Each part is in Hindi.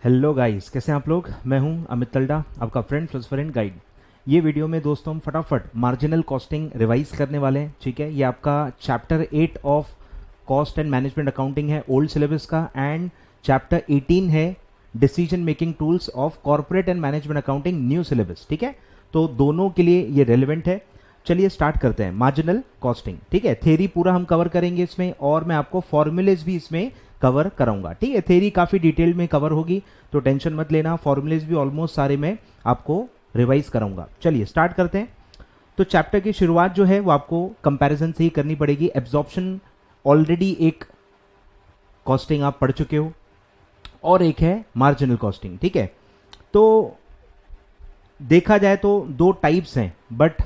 हेलो गाइस, कैसे हैं आप लोग। मैं हूं अमित तलडा, आपका फ्रेंड फिलोसोफर एंड गाइड। ये वीडियो में दोस्तों हम फटाफट मार्जिनल कॉस्टिंग रिवाइज करने वाले हैं। ठीक है, ये आपका chapter 8 of cost and management accounting है ओल्ड सिलेबस का, एंड चैप्टर 18 है decision making tools of corporate and management accounting new syllabus. ठीक है, तो दोनों के लिए ये रेलिवेंट है। चलिए स्टार्ट करते हैं मार्जिनल कॉस्टिंग। ठीक है, थ्योरी पूरा हम कवर करेंगे इसमें, और मैं आपको फॉर्मूलेज भी इसमें कवर कराऊंगा। ठीक है, थ्योरी काफी डिटेल में कवर होगी, तो टेंशन मत लेना। फॉर्मूलेज भी ऑलमोस्ट सारे मैं आपको रिवाइज कराऊंगा। चलिए स्टार्ट करते हैं। तो चैप्टर की शुरुआत जो है वो आपको कंपैरिजन से ही करनी पड़ेगी। एब्जॉर्प्शन ऑलरेडी एक कॉस्टिंग आप पढ़ चुके हो, और एक है मार्जिनल कॉस्टिंग। ठीक है, तो देखा जाए तो दो टाइप्स हैं, बट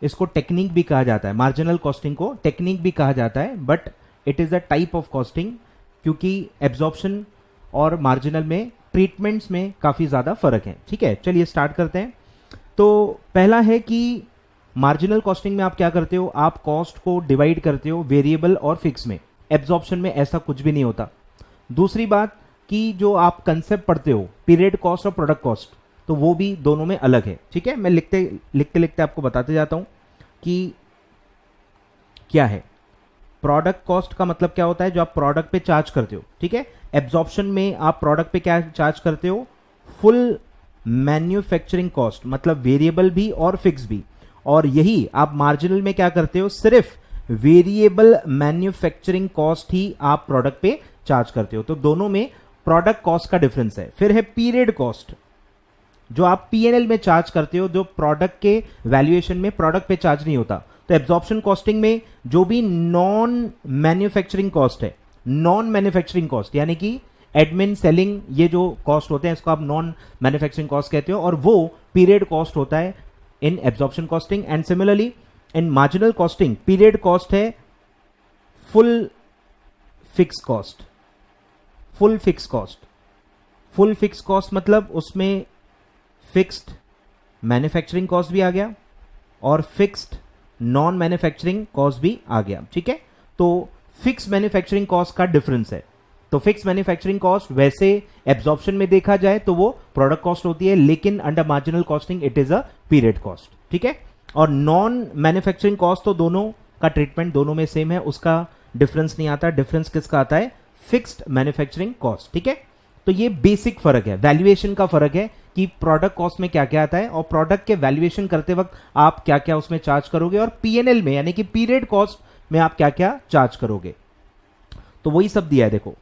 इसको टेक्निक भी कहा जाता है। मार्जिनल कॉस्टिंग को टेक्निक भी कहा जाता है, but it is a type of costing, क्योंकि एब्जॉर्प्शन और मार्जिनल में ट्रीटमेंट्स में काफी ज्यादा फर्क है। ठीक है, चलिए स्टार्ट करते हैं। तो पहला है कि मार्जिनल कॉस्टिंग में आप क्या करते हो, आप कॉस्ट को डिवाइड करते हो वेरिएबल और फिक्स में। एब्जॉर्प्शन में ऐसा कुछ भी नहीं होता। दूसरी बात कि जो आप कंसेप्ट पढ़ते हो पीरियड कॉस्ट और प्रोडक्ट कॉस्ट, तो वो भी दोनों में अलग है। ठीक है, मैं लिखते लिखते आपको बताते जाता हूं कि क्या है। प्रोडक्ट कॉस्ट का मतलब क्या होता है, जो आप प्रोडक्ट पे चार्ज करते हो। ठीक है, एब्जॉर्प्शन में आप प्रोडक्ट पे क्या चार्ज करते हो, फुल मैन्युफैक्चरिंग कॉस्ट, मतलब वेरिएबल भी और फिक्स भी। और यही आप मार्जिनल में क्या करते हो, सिर्फ वेरिएबल मैन्युफैक्चरिंग कॉस्ट ही आप प्रोडक्ट पे चार्ज करते हो। तो दोनों में प्रोडक्ट कॉस्ट का डिफरेंस है। फिर है पीरियड कॉस्ट, जो आप पीएनएल में चार्ज करते हो, जो प्रोडक्ट के वैल्यूएशन में प्रोडक्ट पे चार्ज नहीं होता। तो एब्जॉर्प्शन कॉस्टिंग में जो भी नॉन मैन्युफैक्चरिंग कॉस्ट है, नॉन मैन्युफैक्चरिंग कॉस्ट यानी कि एडमिन सेलिंग, ये जो कॉस्ट होते हैं इसको आप नॉन मैन्युफैक्चरिंग कॉस्ट कहते हो, और वो पीरियड कॉस्ट होता है in absorption costing. And similarly in marginal costing period cost है full fix cost. Full fix cost, full fix cost मतलब उसमें फिक्स्ड मैन्युफैक्चरिंग कॉस्ट भी आ गया और फिक्स्ड नॉन मैन्युफैक्चरिंग कॉस्ट भी आ गया। ठीक है, तो फिक्स मैन्युफैक्चरिंग कॉस्ट का डिफरेंस है। तो फिक्स मैन्युफैक्चरिंग कॉस्ट वैसे एब्जॉर्प्शन में देखा जाए तो वो प्रोडक्ट कॉस्ट होती है, लेकिन under marginal costing it is a period cost. ठीक है, और नॉन मैन्युफैक्चरिंग कॉस्ट तो दोनों का ट्रीटमेंट दोनों में सेम है, उसका डिफरेंस नहीं आता। डिफरेंस किसका आता है, फिक्स्ड मैन्युफैक्चरिंग कॉस्ट। ठीक है, तो ये बेसिक फर्क है, वैल्यूएशन का फर्क है कि प्रोडक्ट कॉस्ट में क्या क्या आता है, और प्रोडक्ट के वैल्यूएशन करते वक्त आप क्या क्या उसमें चार्ज करोगे, और पीएनएल में यानी कि पीरियड कॉस्ट में आप क्या क्या चार्ज करोगे। तो वही सब दिया है देखो।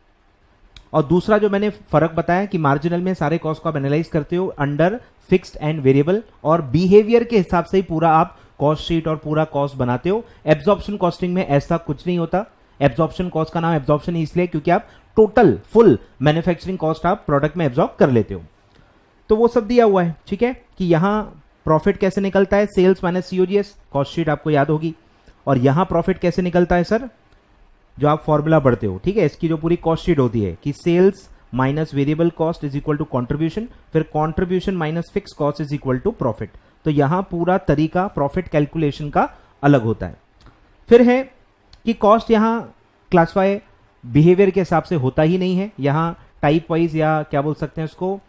और दूसरा जो मैंने फर्क बताया कि मार्जिनल में सारे कॉस्ट को आप एनालाइज करते हो अंडर फिक्स्ड एंड वेरिएबल, और बिहेवियर के हिसाब से ही पूरा आप कॉस्ट शीट और पूरा कॉस्ट बनाते हो। एब्जॉर्प्शन कॉस्टिंग में ऐसा कुछ नहीं होता। एब्जॉर्प्शन कॉस्ट का नाम एब्जॉर्प्शन इसलिए क्योंकि आप टोटल फुल मैन्युफैक्चरिंग कॉस्ट आप प्रोडक्ट में एब्जॉर्ब कर लेते हो। तो वो सब दिया हुआ है। ठीक है, कि यहां प्रॉफिट कैसे निकलता है, sales minus COGS, cost sheet आपको याद होगी। और यहां प्रॉफिट कैसे निकलता है सर, जो आप फॉर्मूला पढ़ते हो। ठीक है, इसकी जो पूरी कॉस्ट शीट होती है कि sales minus variable cost is equal to contribution, फिर contribution minus fix cost is equal to profit. तो यहां पूरा तरीका प्रॉफिट कैलकुलेशन का अलग होता है। फिर है कि कॉस्ट यहां क्लासिफाई बिहेवियर के हिसाब से होता ही नहीं है, यहां टाइप वाइज या क्या बोल सकते हैं उसको,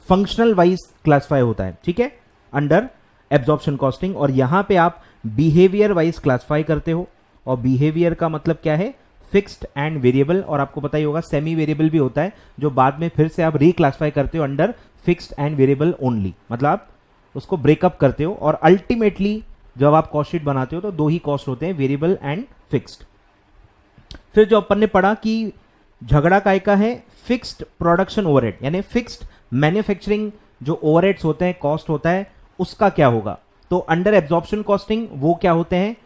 फंक्शनल वाइज क्लासिफाई होता है। ठीक है, अंडर एब्जॉर्प्शन कॉस्टिंग। और यहां पे आप बिहेवियर वाइज क्लासिफाई करते हो, और बिहेवियर का मतलब क्या है, फिक्स्ड एंड वेरिएबल, और आपको पता ही होगा सेमी वेरिएबल भी होता है, जो बाद में फिर से आप रिक्लासिफाई करते हो under fixed and variable only, मतलब आप उसको ब्रेकअप करते हो। और अल्टीमेटली जब आप कॉस्ट शीट बनाते हो तो दो ही कॉस्ट होते हैं, वेरिएबल एंड फिक्स्ड। फिर जो अपन ने पढ़ा कि झगड़ा काय का है, फिक्स्ड प्रोडक्शन ओवरहेड, यानी फिक्स्ड मैन्युफैक्चरिंग जो ओवरहेड्स होते हैं, कॉस्ट होता है, उसका क्या होगा। तो अंडर एब्जॉर्प्शन कॉस्टिंग वो क्या होते हैं,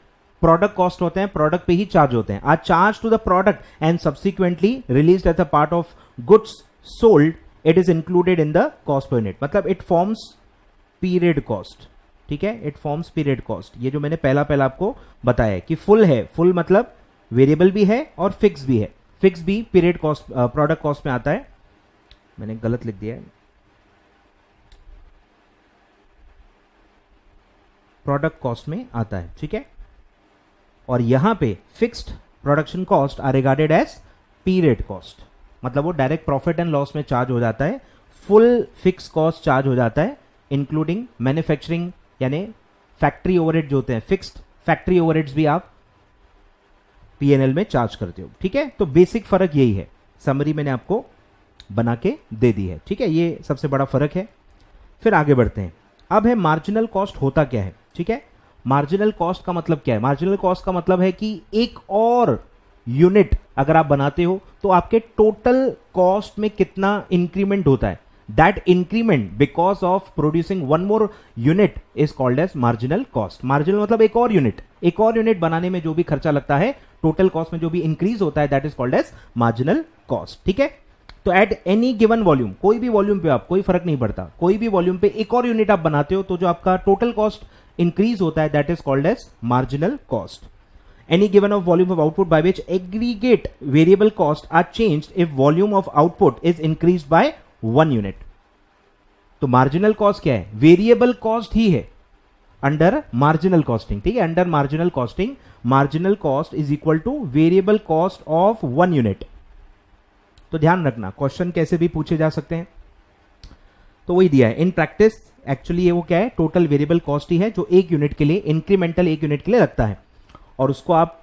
प्रोडक्ट कॉस्ट होते हैं, प्रोडक्ट पे ही चार्ज होते हैं। Are charge to the product and subsequently released as a part of goods sold, it is included in the cost per unit, मतलब इट फॉर्म्स पीरियड कॉस्ट। ठीक है, इट फॉर्म्स पीरियड कॉस्ट। ये जो मैंने पहला आपको बताया कि फुल है, फुल मतलब वेरिएबल भी है और फिक्स भी है। फिक्स भी पीरियड कॉस्ट प्रोडक्ट कॉस्ट में आता है, मैंने गलत लिख दिया है, प्रोडक्ट कॉस्ट में आता है। ठीक है, और यहां पे fixed production cost are regarded as period cost. मतलब वो डायरेक्ट प्रॉफिट एंड लॉस में चार्ज हो जाता है, फुल फिक्स कॉस्ट चार्ज हो जाता है इंक्लूडिंग मैन्युफैक्चरिंग यानी फैक्ट्री ओवरहेड जो होते हैं, फिक्स्ड फैक्ट्री ओवरहेड्स भी आप पीएनएल में चार्ज करते हो। ठीक है, तो बेसिक फर्क यही है, समरी मैंने आपको बना के दे दी है। ठीक है, ये सबसे बड़ा फर्क है। फिर आगे बढ़ते हैं। अब है मार्जिनल कॉस्ट होता क्या है। ठीक है, मार्जिनल कॉस्ट का मतलब क्या है? मार्जिनल कॉस्ट का मतलब है कि एक और यूनिट अगर आप बनाते हो तो आपके टोटल कॉस्ट में कितना इंक्रीमेंट होता है। That increment because of producing one more unit is called as marginal cost. Marginal मतलब एक और यूनिट बनाने में जो भी खर्चा लगता है, टोटल कॉस्ट में जो भी इंक्रीज होता है, that is called as marginal cost. ठीक है, तो एट एनी गिवन वॉल्यूम, कोई भी वॉल्यूम पे आप, कोई फर्क नहीं पड़ता, कोई भी वॉल्यूम पे एक और यूनिट आप बनाते हो तो जो आपका टोटल कॉस्ट इंक्रीज होता है that is called as marginal cost. Any given of volume of output by which aggregate variable costs are changed if volume of output is increased by 1 unit. तो marginal cost क्या है? Variable cost ही है अंडर marginal costing। ठीक है, under marginal costing, marginal cost is equal to variable cost of 1 unit। तो ध्यान रखना, क्वेश्चन कैसे भी पूछे जा सकते हैं, तो वही दिया है। इन प्रैक्टिस एक्चुअली ये वो क्या है, टोटल वेरिएबल कॉस्ट ही है जो एक यूनिट के लिए, इंक्रीमेंटल एक यूनिट के लिए लगता है, और उसको आप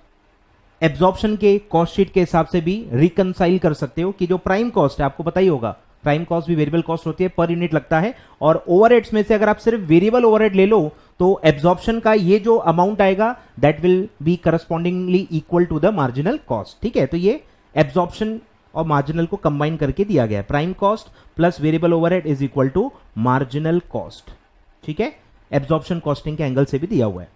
एब्जॉर्प्शन के कॉस्ट शीट के हिसाब से भी रिकंसाइल कर सकते हो कि जो प्राइम कॉस्ट है, आपको पता ही होगा प्राइम कॉस्ट भी वेरिएबल कॉस्ट होती है, पर यूनिट लगता है, और ओवरहेड्स में से अगर आप सिर्फ वेरिएबल ओवरहेड ले लो तो एब्जॉर्प्शन का ये जो अमाउंट आएगा that will be correspondingly equal to the marginal cost. ठीक है, तो ये एब्जॉर्प्शन और मार्जिनल को कंबाइन करके दिया गया है, prime cost plus variable overhead is equal to marginal cost. ठीक है, एब्जॉर्प्शन कॉस्टिंग के एंगल से भी दिया हुआ है।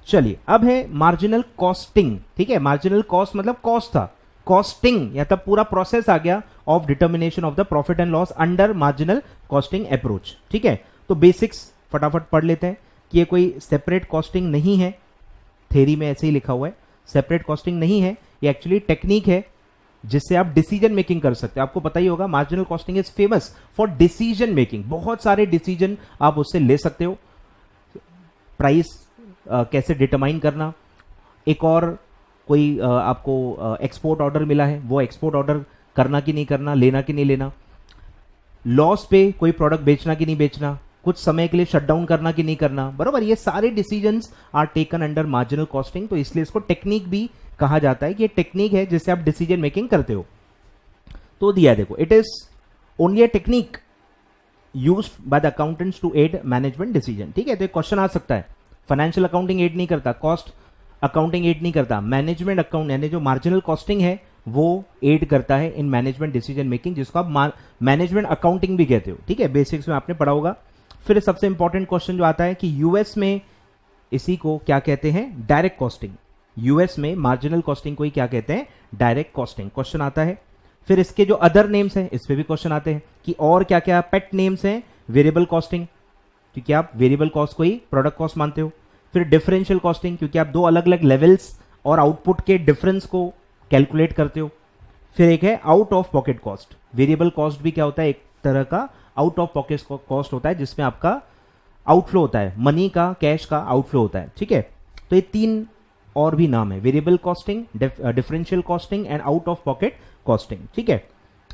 चलिए, अब है मार्जिनल कॉस्टिंग। ठीक है, मार्जिनल कॉस्ट मतलब कॉस्ट था, कॉस्टिंग या तब पूरा प्रोसेस आ गया of determination of the profit and loss under marginal costing approach. ठीक है, तो बेसिक्स फटाफट पढ़ लेते हैं कि ये कोई सेपरेट कॉस्टिंग नहीं है, थ्योरी में ऐसे ही लिखा हुआ है, सेपरेट कॉस्टिंग नहीं है, ये एक्चुअली टेक्निक है जिससे आप डिसीजन मेकिंग कर सकते हो। आपको पता ही होगा marginal costing is famous for decision making, बहुत सारे डिसीजन आप उससे ले सकते हो। प्राइस कैसे डिटरमाइन करना, एक और कोई आपको एक्सपोर्ट ऑर्डर मिला है, वो एक्सपोर्ट ऑर्डर करना कि नहीं करना, लेना कि नहीं लेना, लॉस पे कोई प्रोडक्ट बेचना कि नहीं बेचना, कुछ समय के लिए शटडाउन करना कि नहीं करना, बराबर, ये सारे decisions are taken under marginal costing. तो इसलिए इसको टेक्निक भी कहा जाता है कि ये टेक्निक है जिससे आप डिसीजन मेकिंग करते हो। तो दिया देखो, it is only a technique used by the accountants to aid management decision. ठीक है, तो एक क्वेश्चन आ सकता है, फाइनेंशियल अकाउंटिंग एड नहीं करता, कॉस्ट अकाउंटिंग एड नहीं करता, मैनेजमेंट अकाउंट यानी जो मार्जिनल कॉस्टिंग है वो एड करता है इन मैनेजमेंट डिसीजन मेकिंग, जिसको आप मैनेजमेंट अकाउंटिंग भी कहते हो। ठीक है, बेसिक्स में आपने पढ़ा होगा। फिर सबसे इंपॉर्टेंट क्वेश्चन जो आता है कि यूएस में इसी को क्या कहते हैं, डायरेक्ट कॉस्टिंग। यूएस में मार्जिनल कॉस्टिंग को ही क्या कहते हैं, डायरेक्ट कॉस्टिंग, क्वेश्चन आता है। फिर इसके जो अदर नेम्स हैं इस पे भी क्वेश्चन आते हैं कि और क्या क्या पेट नेम्स हैं, वेरिएबल कॉस्टिंग क्योंकि आप वेरिएबल कॉस्ट को ही प्रोडक्ट कॉस्ट मानते हो। फिर डिफरेंशियल कॉस्टिंग क्योंकि आप दो अलग अलग लेवल्स और आउटपुट के डिफरेंस को कैलकुलेट करते हो। फिर एक है out of pocket cost, variable cost भी क्या होता है, एक तरह का आउट ऑफ पॉकेट कॉस्ट होता है जिसमें आपका आउटफ्लो होता है, मनी का, कैश का आउटफ्लो होता है। ठीक है, तो ये तीन और भी नाम है, variable costing, differential costing and out of pocket costing. ठीक है,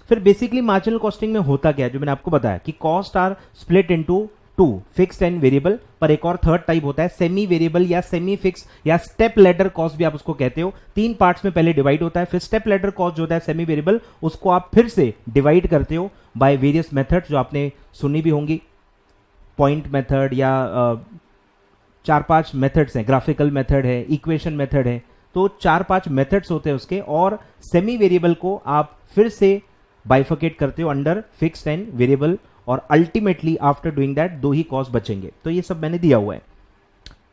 फिर बेसिकली मार्जिनल कॉस्टिंग में होता क्या है, जो मैंने आपको बताया कि cost are split into two, fixed and variable, पर एक और थर्ड टाइप होता है सेमी वेरिएबल या सेमी फिक्स या स्टेप लैडर कॉस्ट भी आप उसको कहते हो। तीन पार्ट्स में पहले डिवाइड होता है, फिर स्टेप लैडर कॉस्ट जो होता है सेमी वेरिएबल, उसको आप फिर से डिवाइड करते हो बाय वेरियस मेथड जो आपने सुनी भी होंगी, पॉइंट मेथड या 4-5 मेथड्स हैं, ग्राफिकल मेथड है, इक्वेशन मेथड है, तो 4-5 मेथड्स होते हैं उसके, और सेमी वेरिएबल को आप फिर से बाइफर्केट करते हो अंडर फिक्स्ड एंड वेरिएबल, और अल्टीमेटली आफ्टर डूइंग दैट दो ही कॉस्ट बचेंगे। तो ये सब मैंने दिया हुआ है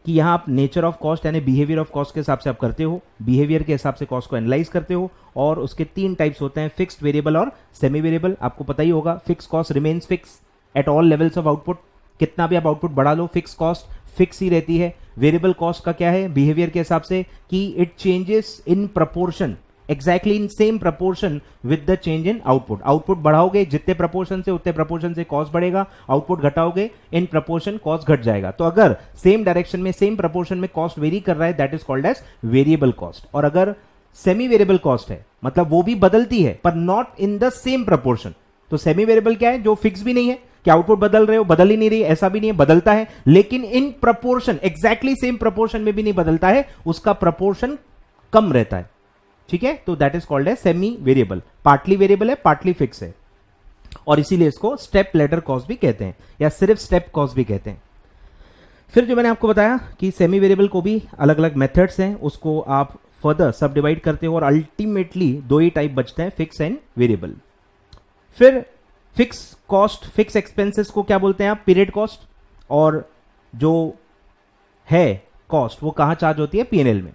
कि यहाँ आप नेचर ऑफ कॉस्ट यानी बिहेवियर ऑफ कॉस्ट के हिसाब से आप करते हो, बिहेवियर के हिसाब से कॉस्ट को एनालाइज करते हो, और उसके 3 टाइप्स होते हैं, फिक्स्ड, वेरिएबल और सेमी वेरिएबल। आपको पता ही होगा fix cost remains fix at all levels of output, कितना भी आप आउटपुट बढ़ा लो फिक्स कॉस्ट फिक्स ही रहती है। वेरिएबल कॉस्ट का क्या है, बिहेवियर के हिसाब से कि it changes in proportion, exactly in same proportion with the change in output. Output बढ़ाओगे जितने प्रपोर्शन से उतने प्रपोर्शन से कॉस्ट बढ़ेगा, आउटपुट घटाओगे इन प्रपोर्शन कॉस्ट घट जाएगा। तो अगर सेम डायरेक्शन में सेम प्रपोर्शन में कॉस्ट वेरी कर रहा है that is called as variable cost. और अगर सेमी वेरिएबल कॉस्ट है मतलब वो भी बदलती है पर not in the same proportion. तो सेमी वेरिएबल क्या है, जो फिक्स भी नहीं है कि आउटपुट बदल रहे हो, बदल ही नहीं रही, ऐसा भी नहीं है, बदलता है लेकिन इन प्रपोर्शन, एग्जैक्टली सेम प्रपोर्शन में भी नहीं बदलता है, उसका प्रपोर्शन कम रहता है। ठीक है, तो दैट इज कॉल्ड है सेमी वेरिएबल। पार्टली वेरिएबल है, पार्टली फिक्स है, और इसीलिए इसको स्टेप लैडर कॉस्ट भी कहते हैं या सिर्फ स्टेप कॉस्ट भी कहते हैं। फिर जो मैंने आपको बताया कि सेमी वेरिएबल को भी अलग अलग मेथड्स हैं, उसको आप फर्दर सब डिवाइड करते हो और अल्टीमेटली दो ही टाइप बचते हैं, फिक्स एंड वेरिएबल। फिर फिक्स कॉस्ट, फिक्स एक्सपेंसेस को क्या बोलते हैं आप, पीरियड कॉस्ट, और जो है कॉस्ट वो कहां चार्ज होती है, पीएनएल में।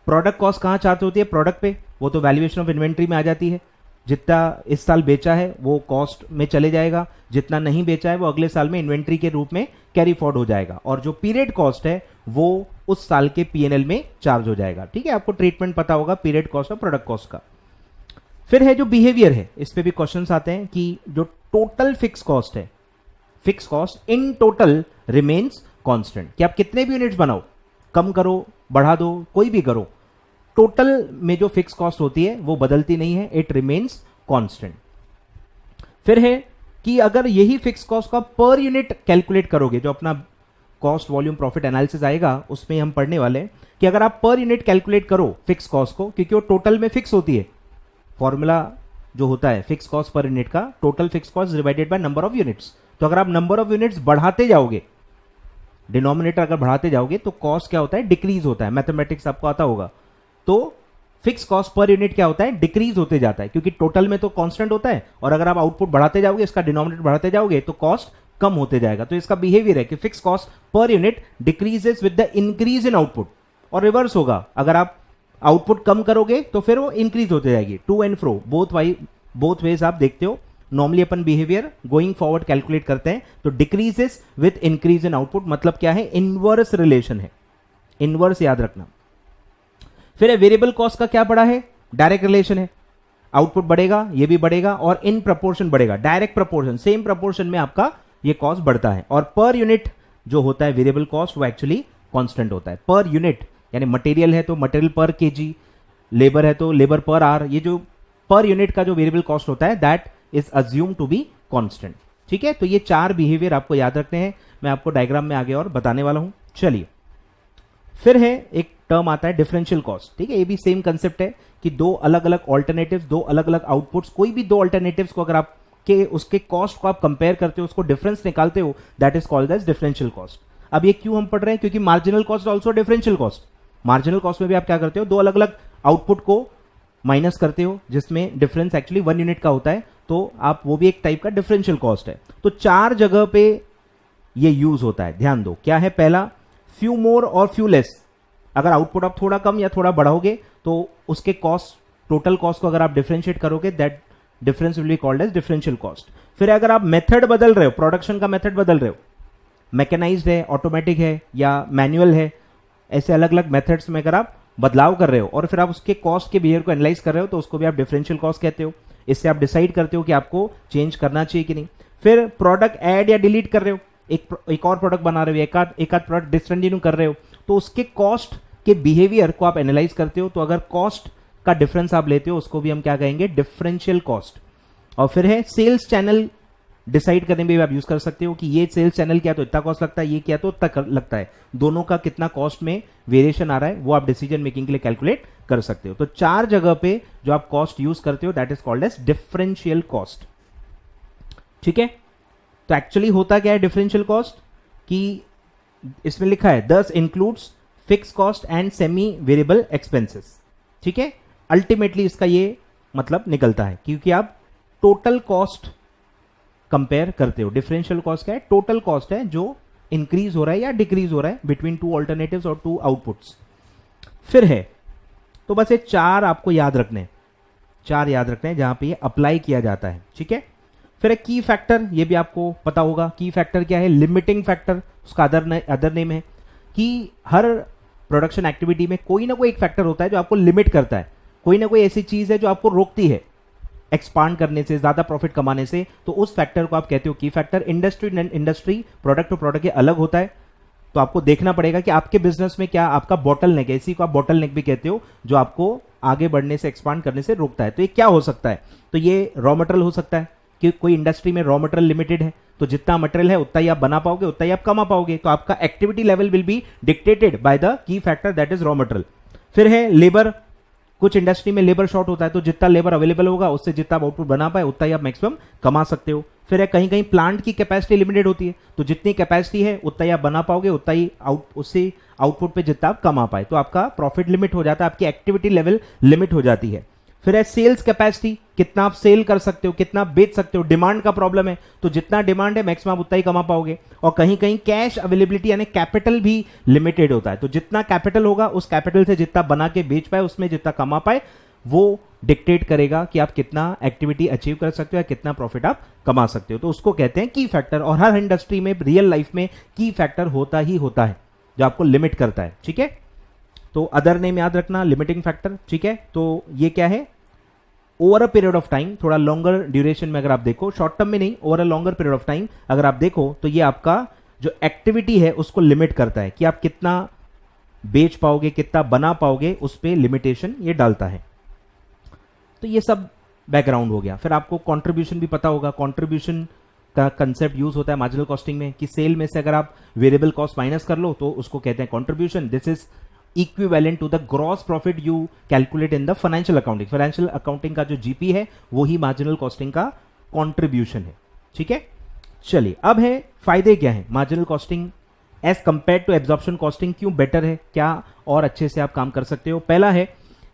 प्रोडक्ट कॉस्ट कहां चार्ज होती है, प्रोडक्ट पे, वो तो वैल्यूएशन ऑफ इन्वेंट्री में आ जाती है। जितना इस साल बेचा है वो कॉस्ट में चले जाएगा, जितना नहीं बेचा है वो अगले साल में इन्वेंट्री के रूप में कैरी फॉरवर्ड हो जाएगा, और जो पीरियड कॉस्ट है वो उस साल के पीएनएल में चार्ज हो जाएगा। ठीक है, आपको ट्रीटमेंट पता होगा पीरियड कॉस्ट और प्रोडक्ट कॉस्ट का। फिर है जो बिहेवियर है, इस पे भी क्वेश्चंस आते हैं कि जो टोटल फिक्स कॉस्ट है, fix cost in total remains constant, कि आप कितने भी यूनिट्स बनाओ, कम करो, बढ़ा दो, कोई भी करो, टोटल में जो फिक्स कॉस्ट होती है वो बदलती नहीं है, इट रिमेन्स कांस्टेंट। फिर है कि अगर यही फिक्स कॉस्ट का पर यूनिट कैलकुलेट करोगे, जो अपना कॉस्ट वॉल्यूम प्रॉफिट एनालिसिस आएगा उसमें हम पढ़ने वाले हैं कि अगर आप पर यूनिट कैलकुलेट करो फिक्स कॉस्ट को, क्योंकि वो टोटल में फिक्स होती है, फॉर्मूला जो होता है फिक्स कॉस्ट पर यूनिट का, total fix cost divided by number of units. तो अगर आप नंबर ऑफ यूनिट्स बढ़ाते जाओगे, डिनोमिनेटर अगर बढ़ाते जाओगे तो कॉस्ट क्या होता है, डिक्रीज होता है। मैथमेटिक्स आपको आता होगा, तो फिक्स कॉस्ट पर यूनिट क्या होता है, डिक्रीज होते जाता है, क्योंकि टोटल में तो कांस्टेंट होता है, और अगर आप आउटपुट बढ़ाते जाओगे, इसका डिनोमिनेटर बढ़ाते जाओगे तो कॉस्ट कम होते जाएगा। तो इसका बिहेवियर है कि fix cost per unit decreases with the increase in output, और रिवर्स होगा, अगर आप आउटपुट कम करोगे तो फिर वो इंक्रीज होते जाएगी, to and fro, both ways आप देखते हो। नॉर्मली अपन बिहेवियर गोइंग फॉरवर्ड कैलकुलेट करते हैं, तो decreases with increase in output मतलब क्या है, इनवर्स रिलेशन है, इनवर्स याद रखना। फिर वेरिएबल कॉस्ट का क्या पड़ा है, डायरेक्ट रिलेशन है, आउटपुट बढ़ेगा ये भी बढ़ेगा और इन प्रपोर्शन बढ़ेगा, डायरेक्ट प्रपोर्शन, सेम प्रपोर्शन में आपका ये कॉस्ट बढ़ता है। और पर यूनिट जो होता है वेरिएबल कॉस्ट वो एक्चुअली कांस्टेंट होता है। पर यूनिट यानी मटेरियल है तो मटेरियल पर केजी, लेबर है तो लेबर पर आवर, ये जो पर यूनिट का जो वेरिएबल कॉस्ट होता है that is assume to be constant. ठीक है, तो ये चार बिहेवियर आपको याद रखने हैं, मैं आपको डायग्राम में आगे और बताने वाला हूं। चलिए, फिर है एक टर्म आता है डिफरेंशियल कॉस्ट। ठीक है, ये भी सेम कंसेप्ट है कि दो अलग अलग ऑल्टरनेटिव्स, दो अलग अलग आउटपुट्स, कोई भी दो ऑल्टरनेटिव्स को अगर आप के उसके कॉस्ट को आप कंपेयर करते हो, उसको डिफरेंस निकालते हो, that is called as differential cost. अब ये क्यों हम पढ़ रहे हैं, क्योंकि marginal cost also differential cost. Marginal cost में भी आप क्या करते हो, दो अलग अलग आउटपुट को माइनस करते हो जिसमें डिफरेंस एक्चुअली 1 यूनिट का होता है, तो आप वो भी एक टाइप का डिफरेंशियल कॉस्ट है। तो चार जगह पे ये यूज होता है, ध्यान दो। क्या है, पहला फ्यू मोर और फ्यू लेस, अगर आउटपुट आप थोड़ा कम या थोड़ा बढ़ाओगे तो उसके कॉस्ट, टोटल कॉस्ट को अगर आप डिफरेंशिएट करोगे that difference will be called as differential cost. फिर अगर आप मेथड बदल रहे हो, प्रोडक्शन का मेथड बदल रहे हो, मैकेनाइज्ड है, ऑटोमेटिक है या मैनुअल है, ऐसे अलग अलग मेथड्स में अगर आप बदलाव कर रहे हो और फिर आप उसके कॉस्ट के बिहेवियर को एनालाइज कर रहे हो तो उसको भी आप डिफरेंशियल कॉस्ट कहते हो। इससे आप डिसाइड करते हो कि आपको चेंज करना चाहिए कि नहीं। फिर प्रोडक्ट ऐड या डिलीट कर रहे हो, एक और प्रोडक्ट बना रहे हो, एक आध प्रोडक्ट डिसकंटिन्यू कर रहे हो, तो उसके कॉस्ट के बिहेवियर को आप एनालाइज करते हो। तो अगर कॉस्ट का डिफरेंस आप लेते हो उसको भी हम क्या कहेंगे, डिफरेंशियल कॉस्ट। और फिर है सेल्स चैनल डिसाइड करने में भी आप यूज कर सकते हो कि ये सेल्स चैनल क्या तो इतना कॉस्ट लगता है, ये क्या तो उतना लगता है, दोनों का कितना कॉस्ट में वेरिएशन आ रहा है वो आप डिसीजन मेकिंग के लिए कैलकुलेट कर सकते हो। तो चार जगह पे जो आप कॉस्ट यूज करते हो that is called as differential cost. ठीक है, तो एक्चुअली होता क्या है डिफरेंशियल कॉस्ट, कि इसमें लिखा है दस includes fix cost and semi variable expenses. ठीक है, अल्टीमेटली इसका ये मतलब निकलता है क्योंकि आप टोटल कॉस्ट कंपेयर करते हो। डिफरेंशियल कॉस्ट क्या है, टोटल कॉस्ट है जो इंक्रीज हो रहा है या डिक्रीज हो रहा है बिटवीन टू ऑल्टरनेटिव्स और टू आउटपुट्स। फिर है, तो बस ये चार आपको याद रखने, चार याद रखने हैं जहां पे ये अप्लाई किया जाता है। ठीक है, फिर एक की फैक्टर, ये भी आपको पता होगा। की फैक्टर क्या है, लिमिटिंग फैक्टर, उसका अदर नेम है कि हर प्रोडक्शन एक्टिविटी में कोई ना कोई एक फैक्टर होता है जो आपको लिमिट करता है, कोई ना कोई ऐसी चीज है जो आपको रोकती है एक्सपांड करने से, ज्यादा प्रॉफिट कमाने से, तो उस फैक्टर को आप कहते हो key factor. Industry product to product ये अलग होता है, तो आपको देखना पड़ेगा कि आपके बिजनेस में क्या आपका बॉटल नेक है, इसी को आप बॉटल नेक भी कहते हो, जो आपको आगे बढ़ने से, एक्सपांड करने से रोकता है। तो ये क्या हो सकता है? तो ये रॉ मटेरियल हो सकता है कि कोई इंडस्ट्री में रॉ मटेरियल लिमिटेड है, तो जितना मटेरियल है उतना ही आप बना पाओगे, उतना ही आप कमा पाओगे। तो आपका activity level will be dictated by the key factor that is raw material. फिर है लेबर, कुछ इंडस्ट्री में लेबर शॉर्ट होता है, तो जितना लेबर अवेलेबल होगा उससे जितना आप आउटपुट बना पाए उतना ही आप मैक्सिमम कमा सकते हो। फिर है कहीं कहीं प्लांट की कैपेसिटी लिमिटेड होती है, तो जितनी कैपेसिटी है उतना ही आप बना पाओगे, उतना ही उससे आउटपुट पे जितना आप कमा पाए, तो आपका प्रॉफिट लिमिट हो जाता है, आपकी एक्टिविटी लेवल लिमिट हो जाती है। फिर है सेल्स कैपेसिटी, कितना आप सेल कर सकते हो, कितना आप बेच सकते हो। डिमांड का प्रॉब्लम है, तो जितना डिमांड है मैक्सिमम आप उतना ही कमा पाओगे। और कहीं कहीं कैश अवेलेबिलिटी यानी कैपिटल भी लिमिटेड होता है, तो जितना कैपिटल होगा उस कैपिटल से जितना बना के बेच पाए, उसमें जितना कमा पाए, वो डिक्टेट करेगा कि आप कितना एक्टिविटी अचीव कर सकते हो या कितना प्रॉफिट आप कमा सकते हो। तो उसको कहते हैं की फैक्टर। और हर इंडस्ट्री में, रियल लाइफ में की फैक्टर होता ही होता है जो आपको लिमिट करता है, ठीक है। तो अदर नेम याद रखना, लिमिटिंग फैक्टर, ठीक है। तो ये क्या है? Over a period of time, थोड़ा लॉन्गर ड्यूरेशन में अगर आप देखो, शॉर्ट टर्म में नहीं, over a longer period of time अगर आप देखो, तो ये आपका जो एक्टिविटी है उसको लिमिट करता है कि आप कितना बेच पाओगे, कितना बना पाओगे, उस पर लिमिटेशन ये डालता है। तो ये सब बैकग्राउंड हो गया। फिर आपको कंट्रीब्यूशन भी पता होगा। कंट्रीब्यूशन का कंसेप्ट यूज होता है मार्जिनल कॉस्टिंग में कि सेल में से अगर आप वेरिएबल कॉस्ट माइनस कर लो तो उसको कहते हैं contribution. This is equivalent to the gross profit you calculate in the financial accounting. Financial accounting का जो जीपी है वो ही मार्जिनल कॉस्टिंग का कंट्रीब्यूशन है, ठीक है। चलिए, अब है फायदे क्या है marginal costing as compare to absorption costing, क्यों बेटर है, क्या और अच्छे से आप काम कर सकते हो। पहला है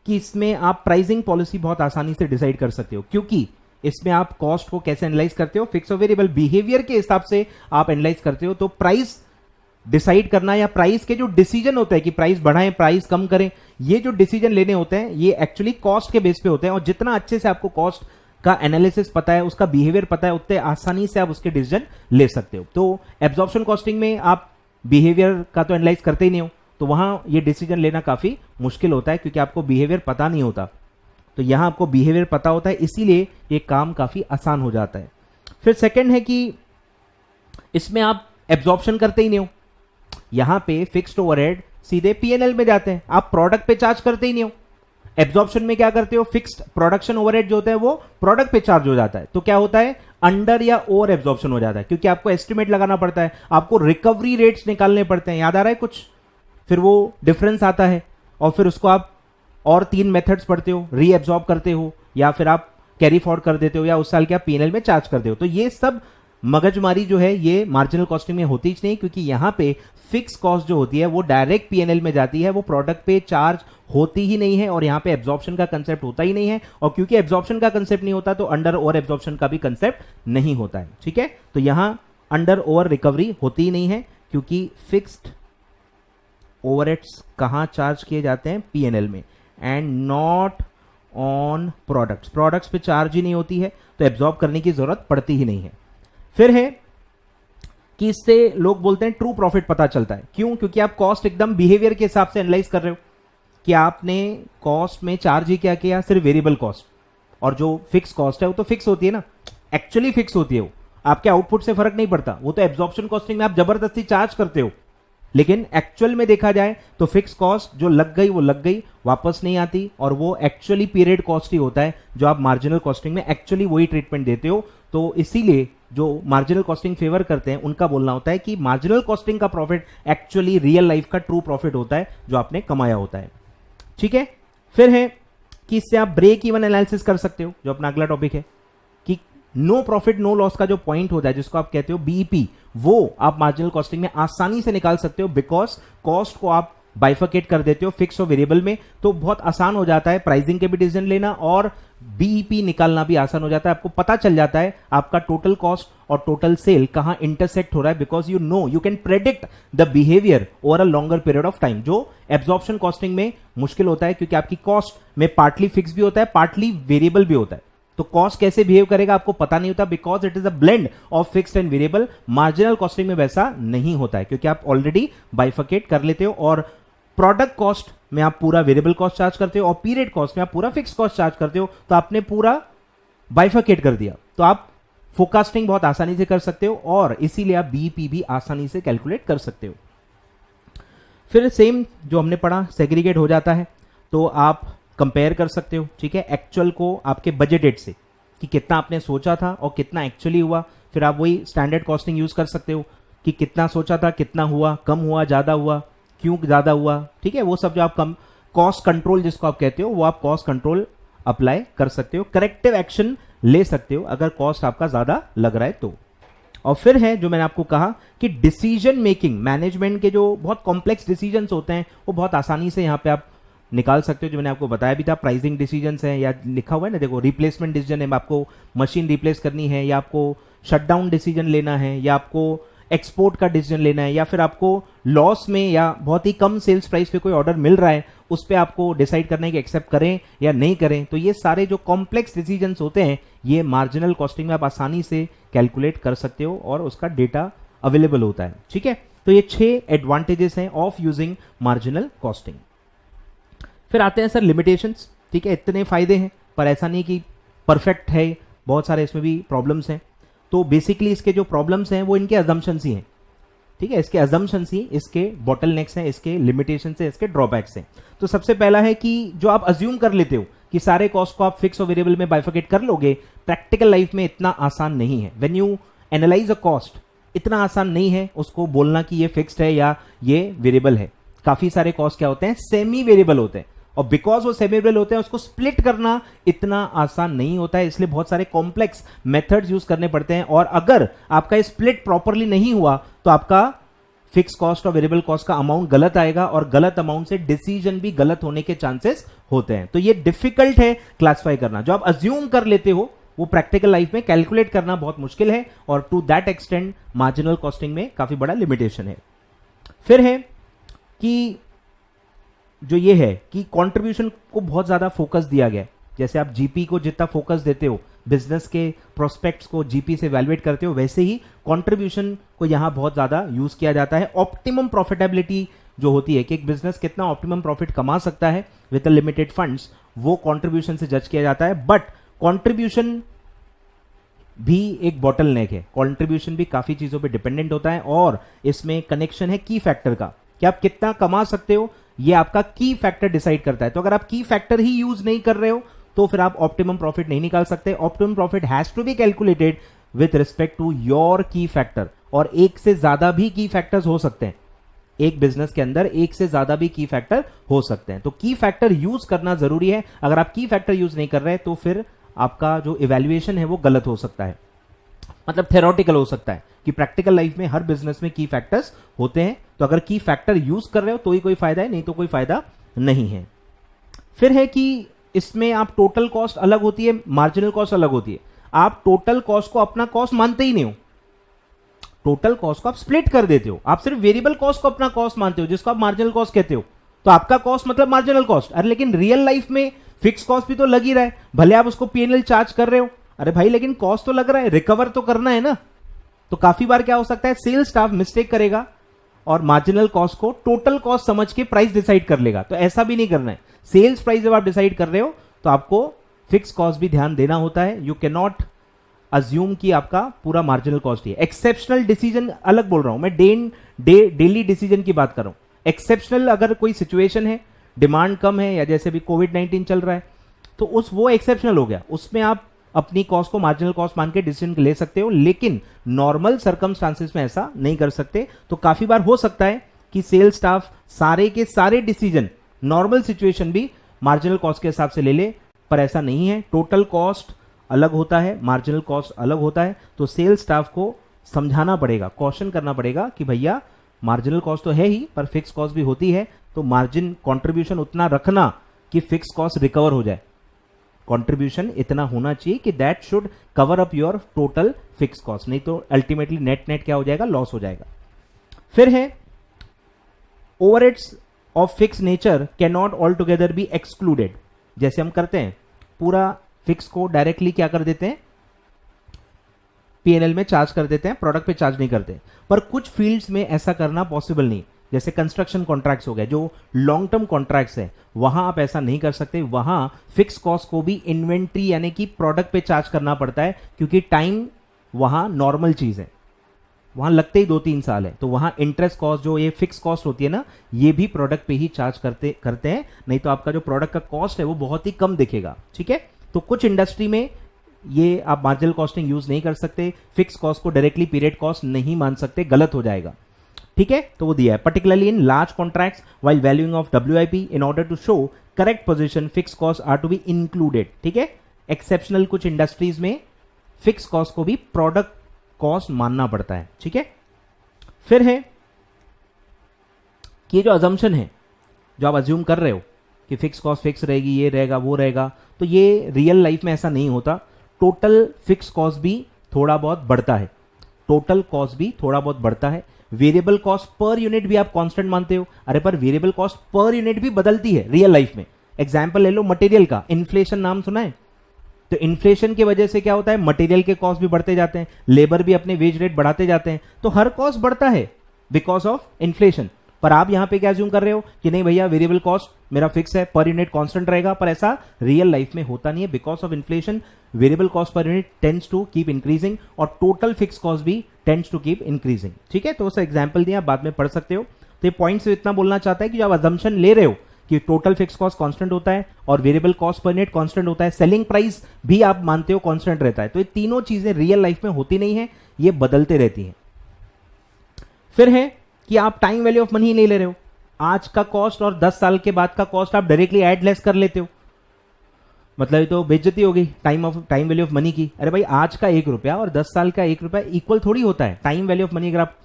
कि इसमें आप प्राइसिंग पॉलिसी बहुत आसानी से डिसाइड कर सकते हो, क्योंकि इसमें आप कॉस्ट को कैसे एनालाइज करते हो, फिक्स और वेरिएबल बिहेवियर के हिसाब से आप एनालाइज करते हो। तो प्राइस डिसाइड करना या प्राइस के जो डिसीजन होते हैं कि प्राइस बढ़ाएं, प्राइस कम करें, ये जो डिसीजन लेने होते हैं ये एक्चुअली कॉस्ट के बेस पे होते हैं। और जितना अच्छे से आपको कॉस्ट का एनालिसिस पता है, उसका बिहेवियर पता है, उतने आसानी से आप उसके डिसीजन ले सकते हो। तो एब्जॉर्प्शन कॉस्टिंग में आप बिहेवियर का तो एनालाइज करते ही नहीं हो, तो वहां ये डिसीजन लेना काफी मुश्किल होता है क्योंकि आपको बिहेवियर पता नहीं होता। तो यहां आपको बिहेवियर पता होता है, इसीलिए ये काम काफी आसान हो जाता है। फिर सेकंड है कि इसमें आप एब्जॉर्प्शन करते ही नहीं हो, यहां पे फिक्स्ड ओवरहेड सीधे पीएनएल में जाते हैं, आप प्रोडक्ट पे चार्ज करते ही नहीं हो। एब्जॉर्प्शन में क्या करते हो, फिक्स्ड प्रोडक्शन ओवरहेड जो होता है वो प्रोडक्ट पे चार्ज हो जाता है। तो क्या होता है, अंडर या ओवर एब्जॉर्प्शन हो जाता है, क्योंकि आपको एस्टिमेट लगाना पड़ता है, आपको रिकवरी रेट्स निकालने पड़ते हैं। याद आ रहा है कुछ? फिर वो डिफरेंस आता है और फिर उसको आप और 3 मेथड्स पढ़ते हो, री एब्जॉर्ब करते हो या फिर आप कैरी फॉरवर्ड कर देते हो या उस साल के आप पीएनएल में चार्ज करते हो। तो ये सब मगजमारी जो है ये मार्जिनल कॉस्टिंग में होती ही नहीं, क्योंकि यहां पे फिक्स कॉस्ट जो होती है वो डायरेक्ट पीएनएल में जाती है, वो प्रोडक्ट पे चार्ज होती ही नहीं है। और यहां पे एब्जॉर्प्शन का कंसेप्ट होता ही नहीं है, और क्योंकि एब्जॉर्प्शन का कंसेप्ट नहीं होता तो अंडर ओवर एब्जॉर्प्शन का भी कंसेप्ट नहीं होता है, ठीक है। तो यहां अंडर ओवर रिकवरी होती ही नहीं है, क्योंकि फिक्स्ड ओवरहेड्स कहां चार्ज किए जाते हैं, पीएनएल में, and not on products. Products पे चार्ज ही नहीं होती है, तो एब्जॉर्ब करने की जरूरत पड़ती ही नहीं है। फिर है कि इससे लोग बोलते हैं ट्रू प्रॉफिट पता चलता है। क्यों? क्योंकि आप कॉस्ट एकदम बिहेवियर के हिसाब से एनालाइज कर रहे हो कि आपने कॉस्ट में चार्ज ही क्या किया, सिर्फ वेरिएबल कॉस्ट, और जो फिक्स कॉस्ट है वो तो फिक्स होती है ना, एक्चुअली फिक्स होती है, वो आपके आउटपुट से फर्क नहीं पड़ता। वो तो एब्जॉर्प्शन कॉस्टिंग में आप जबरदस्ती चार्ज करते हो, लेकिन एक्चुअल में देखा जाए तो फिक्स कॉस्ट जो लग गई वो लग गई, वापस नहीं आती, और वो एक्चुअली पीरियड कॉस्ट ही होता है जो आप मार्जिनल कॉस्टिंग में एक्चुअली वही ट्रीटमेंट देते हो। तो इसीलिए जो मार्जिनल कॉस्टिंग फेवर करते हैं उनका बोलना होता है कि मार्जिनल कॉस्टिंग का प्रॉफिट एक्चुअली रियल लाइफ का ट्रू प्रॉफिट होता है जो आपने कमाया होता है, ठीक है। फिर है कि इससे आप ब्रेक इवन एनालिसिस कर सकते हो, जो अपना अगला टॉपिक है कि नो प्रॉफिट नो लॉस का जो पॉइंट होता है जिसको आप कहते हो बीईपी, वो आप मार्जिनल कॉस्टिंग में आसानी से निकाल सकते हो, बिकॉज कॉस्ट को आप बाइफरकेट कर देते हो फिक्स और वेरिएबल में। तो बहुत आसान हो जाता है प्राइसिंग के भी डिसीजन लेना और बीईपी निकालना भी आसान हो जाता है। आपको पता चल जाता है आपका टोटल कॉस्ट और टोटल सेल कहां इंटरसेक्ट हो रहा है, because you know you can predict the behaviour over a longer period of time, जो एब्जॉर्प्शन कॉस्टिंग में मुश्किल होता है, क्योंकि आपकी कॉस्ट में पार्टली फिक्स भी होता है, पार्टली वेरिएबल भी होता है। तो कॉस्ट कैसे बिहेव करेगा आपको पता नहीं होता, because it is a blend of fixed and variable. Marginal costing में वैसा नहीं होता है, क्योंकि आप ऑलरेडी बाइफरकेट कर लेते हो, और प्रोडक्ट कॉस्ट में आप पूरा वेरिएबल कॉस्ट चार्ज करते हो और पीरियड कॉस्ट में आप पूरा फिक्स कॉस्ट चार्ज करते हो। तो आपने पूरा बाइफरकेट कर दिया, तो आप फोरकास्टिंग बहुत आसानी से कर सकते हो, और इसीलिए आप बीईपी भी आसानी से कैलकुलेट कर सकते हो। फिर सेम जो हमने पढ़ा सेग्रीगेट हो जाता है, तो आप कंपेयर कर सकते हो, ठीक है, एक्चुअल को आपके बजटेड से कि कितना आपने सोचा था और कितना एक्चुअली हुआ। फिर आप वही स्टैंडर्ड कॉस्टिंग यूज कर सकते हो कि कितना सोचा था, कितना हुआ, कम हुआ, ज्यादा हुआ, क्यों ज्यादा हुआ, ठीक है, वो सब जो आप कम कॉस्ट कंट्रोल जिसको आप कहते हो, वो आप कॉस्ट कंट्रोल अप्लाई कर सकते हो, करेक्टिव एक्शन ले सकते हो अगर कॉस्ट आपका ज्यादा लग रहा है तो। और फिर है जो मैंने आपको कहा कि डिसीजन मेकिंग, मैनेजमेंट के जो बहुत कॉम्प्लेक्स डिसीजंस होते हैं वो बहुत आसानी से यहाँ पे आप निकाल सकते हो, जो मैंने आपको बताया भी था। प्राइसिंग डिसीजंस है, या लिखा हुआ है ना, देखो, रिप्लेसमेंट डिसीजन है, आपको मशीन रिप्लेस करनी है, या आपको शटडाउन डिसीजन लेना है, या आपको एक्सपोर्ट का डिसीजन लेना है, या फिर आपको लॉस में या बहुत ही कम सेल्स प्राइस पे कोई ऑर्डर मिल रहा है, उस पे आपको डिसाइड करना है कि एक्सेप्ट करें या नहीं करें। तो ये सारे जो कॉम्प्लेक्स डिसीजंस होते हैं ये मार्जिनल कॉस्टिंग में आप आसानी से कैलकुलेट कर सकते हो और उसका डेटा अवेलेबल होता है, ठीक है। तो ये 6 एडवांटेजेस हैं ऑफ यूजिंग मार्जिनल कॉस्टिंग। फिर आते हैं सर लिमिटेशंस, ठीक है, इतने फायदे हैं पर ऐसा नहीं कि परफेक्ट है, बहुत सारे इसमें भी प्रॉब्लम्स हैं। तो बेसिकली इसके जो प्रॉब्लम्स हैं वो इनके अजम्पशंस ही हैं, ठीक है, इसके अजम्पशंस ही इसके बॉटलनेक्स हैं, इसके लिमिटेशंस हैं, इसके ड्रॉबैक्स हैं। तो सबसे पहला है कि जो आप अज्यूम कर लेते हो कि सारे कॉस्ट को आप फिक्स और वेरिएबल में बाइफरकेट कर लोगे, प्रैक्टिकल लाइफ में इतना आसान नहीं है। When you analyse a cost, इतना आसान नहीं है उसको बोलना कि ये फिक्स्ड है या ये वेरिएबल है। काफी सारे कॉस्ट क्या होते हैं, सेमी वेरिएबल होते हैं, और बिकॉज वो सेमी वेरिएबल होते हैं उसको स्प्लिट करना इतना आसान नहीं होता है, इसलिए बहुत सारे कॉम्प्लेक्स मेथड्स यूज करने पड़ते हैं। और अगर आपका स्प्लिट प्रॉपरली नहीं हुआ तो आपका फिक्स कॉस्ट और वेरिएबल कॉस्ट का अमाउंट गलत आएगा, और गलत अमाउंट से डिसीजन भी गलत होने के चांसेस होते हैं। तो ये डिफिकल्ट है क्लासिफाई करना। जो आप अज्यूम कर लेते हो वो प्रैक्टिकल लाइफ में कैलकुलेट करना बहुत मुश्किल है, और to that extend marginal costing में काफी बड़ा लिमिटेशन है। फिर है कि जो ये है कि कंट्रीब्यूशन को बहुत ज्यादा फोकस दिया गया है। जैसे आप जीपी को जितना फोकस देते हो, बिजनेस के प्रोस्पेक्ट्स को जीपी से वैल्यूएट करते हो, वैसे ही कंट्रीब्यूशन को यहां बहुत ज्यादा यूज किया जाता है। ऑप्टिमम प्रॉफिटेबिलिटी जो होती है कि एक बिजनेस कितना ऑप्टिमम प्रॉफिट कमा सकता है विद लिमिटेड फंड्स, वो कंट्रीब्यूशन से जज किया जाता है। बट कंट्रीब्यूशन भी एक बॉटल नेक है, कंट्रीब्यूशन भी काफी चीजों पे डिपेंडेंट होता है, और इसमें कनेक्शन है की फैक्टर का कि आप कितना कमा सकते हो, ये आपका की फैक्टर डिसाइड करता है। तो अगर आप की फैक्टर ही यूज नहीं कर रहे हो तो फिर आप ऑप्टिमम प्रॉफिट नहीं निकाल सकते। Optimum profit has to be calculated with respect to your key factor, और एक से ज्यादा भी की फैक्टर्स हो सकते हैं। एक बिजनेस के अंदर एक से ज्यादा भी की फैक्टर हो सकते हैं, तो की फैक्टर यूज करना जरूरी है। अगर आप की फैक्टर यूज नहीं कर रहे तो फिर आपका जो इवैल्यूएशन है वो गलत हो सकता है, मतलब थेरोटिकल हो सकता है कि प्रैक्टिकल लाइफ में हर बिजनेस में की फैक्टर्स होते हैं। तो अगर की फैक्टर यूज कर रहे हो तो ही कोई फायदा है, नहीं तो कोई फायदा नहीं है। फिर है कि इसमें आप टोटल कॉस्ट अलग होती है, मार्जिनल कॉस्ट अलग होती है। आप टोटल कॉस्ट को अपना कॉस्ट मानते ही नहीं हो, टोटल कॉस्ट को आप स्प्लिट कर देते हो। आप सिर्फ वेरिएबल कॉस्ट को अपना कॉस्ट मानते हो, जिसको आप मार्जिनल कॉस्ट कहते हो। तो आपका कॉस्ट मतलब मार्जिनल कॉस्ट। अरे लेकिन रियल लाइफ में फिक्स कॉस्ट भी तो लग ही रहा है, भले आप उसको पीएनएल चार्ज कर रहे हो। अरे भाई लेकिन कॉस्ट तो लग रहा है, रिकवर तो करना है ना। तो काफी बार क्या हो सकता है, सेल्स स्टाफ मिस्टेक करेगा और मार्जिनल कॉस्ट को टोटल कॉस्ट समझ के प्राइस डिसाइड कर लेगा। तो ऐसा भी नहीं करना है। सेल्स प्राइस जब आप डिसाइड कर रहे हो तो आपको फिक्स कॉस्ट भी ध्यान देना होता है। यू कैन नॉट अज्यूम कि आपका पूरा मार्जिनल कॉस्ट ही है। एक्सेप्शनल डिसीजन अलग बोल रहा हूं मैं, डेली डिसीजन की बात कर रहा हूं। एक्सेप्शनल अगर कोई सिचुएशन है, डिमांड कम है, या जैसे भी कोविड-19 चल रहा है, तो वो एक्सेप्शनल हो गया, उसमें आप अपनी कॉस्ट को मार्जिनल कॉस्ट मान के डिसीजन ले सकते हो। लेकिन नॉर्मल सर्कमस्टांसेस में ऐसा नहीं कर सकते। तो काफी बार हो सकता है कि सेल्स स्टाफ सारे के सारे डिसीजन नॉर्मल सिचुएशन भी मार्जिनल कॉस्ट के हिसाब से ले ले, पर ऐसा नहीं है। टोटल कॉस्ट अलग होता है, मार्जिनल कॉस्ट अलग होता है। तो सेल्स स्टाफ को समझाना पड़ेगा, कॉशन करना पड़ेगा कि भैया मार्जिनल कॉस्ट तो है ही, पर फिक्स कॉस्ट भी होती है। तो मार्जिन कंट्रीब्यूशन उतना रखना कि फिक्स कॉस्ट रिकवर हो जाए। कंट्रीब्यूशन इतना होना चाहिए कि that should cover up your total fix cost, नहीं तो अल्टीमेटली नेट क्या हो जाएगा, लॉस हो जाएगा। फिर है overheads of fix nature can not all together be excluded. जैसे हम करते हैं, पूरा फिक्स को डायरेक्टली क्या कर देते हैं, पीएनएल में चार्ज कर देते हैं, प्रोडक्ट पे चार्ज नहीं करते। पर कुछ फील्ड्स में ऐसा करना पॉसिबल नहीं, जैसे कंस्ट्रक्शन कॉन्ट्रैक्ट्स हो गए, जो लॉन्ग टर्म कॉन्ट्रैक्ट्स हैं, वहां आप ऐसा नहीं कर सकते। वहां फिक्स कॉस्ट को भी इन्वेंट्री यानी कि प्रोडक्ट पे चार्ज करना पड़ता है, क्योंकि टाइम वहां नॉर्मल चीज है। वहां लगते ही 2-3 साल है, तो वहां इंटरेस्ट कॉस्ट जो ये फिक्स कॉस्ट होती है ना, ये भी प्रोडक्ट पे ही चार्ज करते हैं, नहीं तो आपका जो प्रोडक्ट का कॉस्ट है वो बहुत ही कम दिखेगा। ठीक है, तो कुछ इंडस्ट्री में ये आप मार्जिनल कॉस्टिंग यूज नहीं कर सकते, फिक्स कॉस्ट को डायरेक्टली पीरियड कॉस्ट नहीं मान सकते, गलत हो जाएगा। ठीक है, तो वो दिया है particularly in large contracts while valuing of WIP in order to show correct position fix cost are to be included. ठीक है, एक्सेप्शनल कुछ इंडस्ट्रीज में फिक्स कॉस्ट को भी प्रोडक्ट कॉस्ट मानना पड़ता है। ठीक है, फिर है कि जो अजम्पशन है, जो आप अज्यूम कर रहे हो कि फिक्स कॉस्ट फिक्स रहेगी, ये रहेगा वो रहेगा, तो ये रियल लाइफ में ऐसा नहीं होता। टोटल फिक्स कॉस्ट भी थोड़ा बहुत बढ़ता है, टोटल कॉस्ट भी थोड़ा बहुत बढ़ता है। वेरिएबल कॉस्ट पर यूनिट भी आप कांस्टेंट मानते हो, अरे पर वेरिएबल कॉस्ट पर यूनिट भी बदलती है रियल लाइफ में। एग्जांपल ले लो मटेरियल का, इन्फ्लेशन नाम सुना है? तो इन्फ्लेशन की वजह से क्या होता है, मटेरियल के कॉस्ट भी बढ़ते जाते हैं, लेबर भी अपने वेज रेट बढ़ाते जाते हैं, तो हर कॉस्ट बढ़ता है बिकॉज ऑफ इन्फ्लेशन। पर आप यहां पे क्या अज्यूम कर रहे हो कि नहीं भैया वेरिएबल कॉस्ट मेरा फिक्स है, पर यूनिट कांस्टेंट रहेगा, पर ऐसा रियल लाइफ में होता नहीं है। Because of inflation variable cost per unit tends to keep increasing और टोटल फिक्स कॉस्ट भी टेंड्स टू कीप इंक्रीजिंग। ठीक है, तो उसका एग्जांपल दिया, आप बाद में पढ़ सकते हो। तो ये पॉइंट से इतना बोलना चाहता है कि जब आप अजम्पशन ले रहे हो कि टोटल फिक्स कॉस्ट कांस्टेंट होता है और variable cost per unit constant होता है, सेलिंग प्राइस भी आप मानते हो कांस्टेंट रहता है, तो ये तीनों चीजें रियल लाइफ में होती नहीं है, ये बदलते रहती हैं। फिर है कि आप टाइम वैल्यू ऑफ मनी नहीं ले रहे हो, आज का कॉस्ट और 10 साल के बाद का कॉस्ट आप डायरेक्टली एड लेस कर लेते हो, मतलब ये तो बेइज्जती हो गई टाइम वैल्यू ऑफ मनी की। अरे भाई आज का 1 रुपया और 10 साल का 1 रुपया इक्वल थोड़ी होता है। टाइम वैल्यू ऑफ मनी अगर आप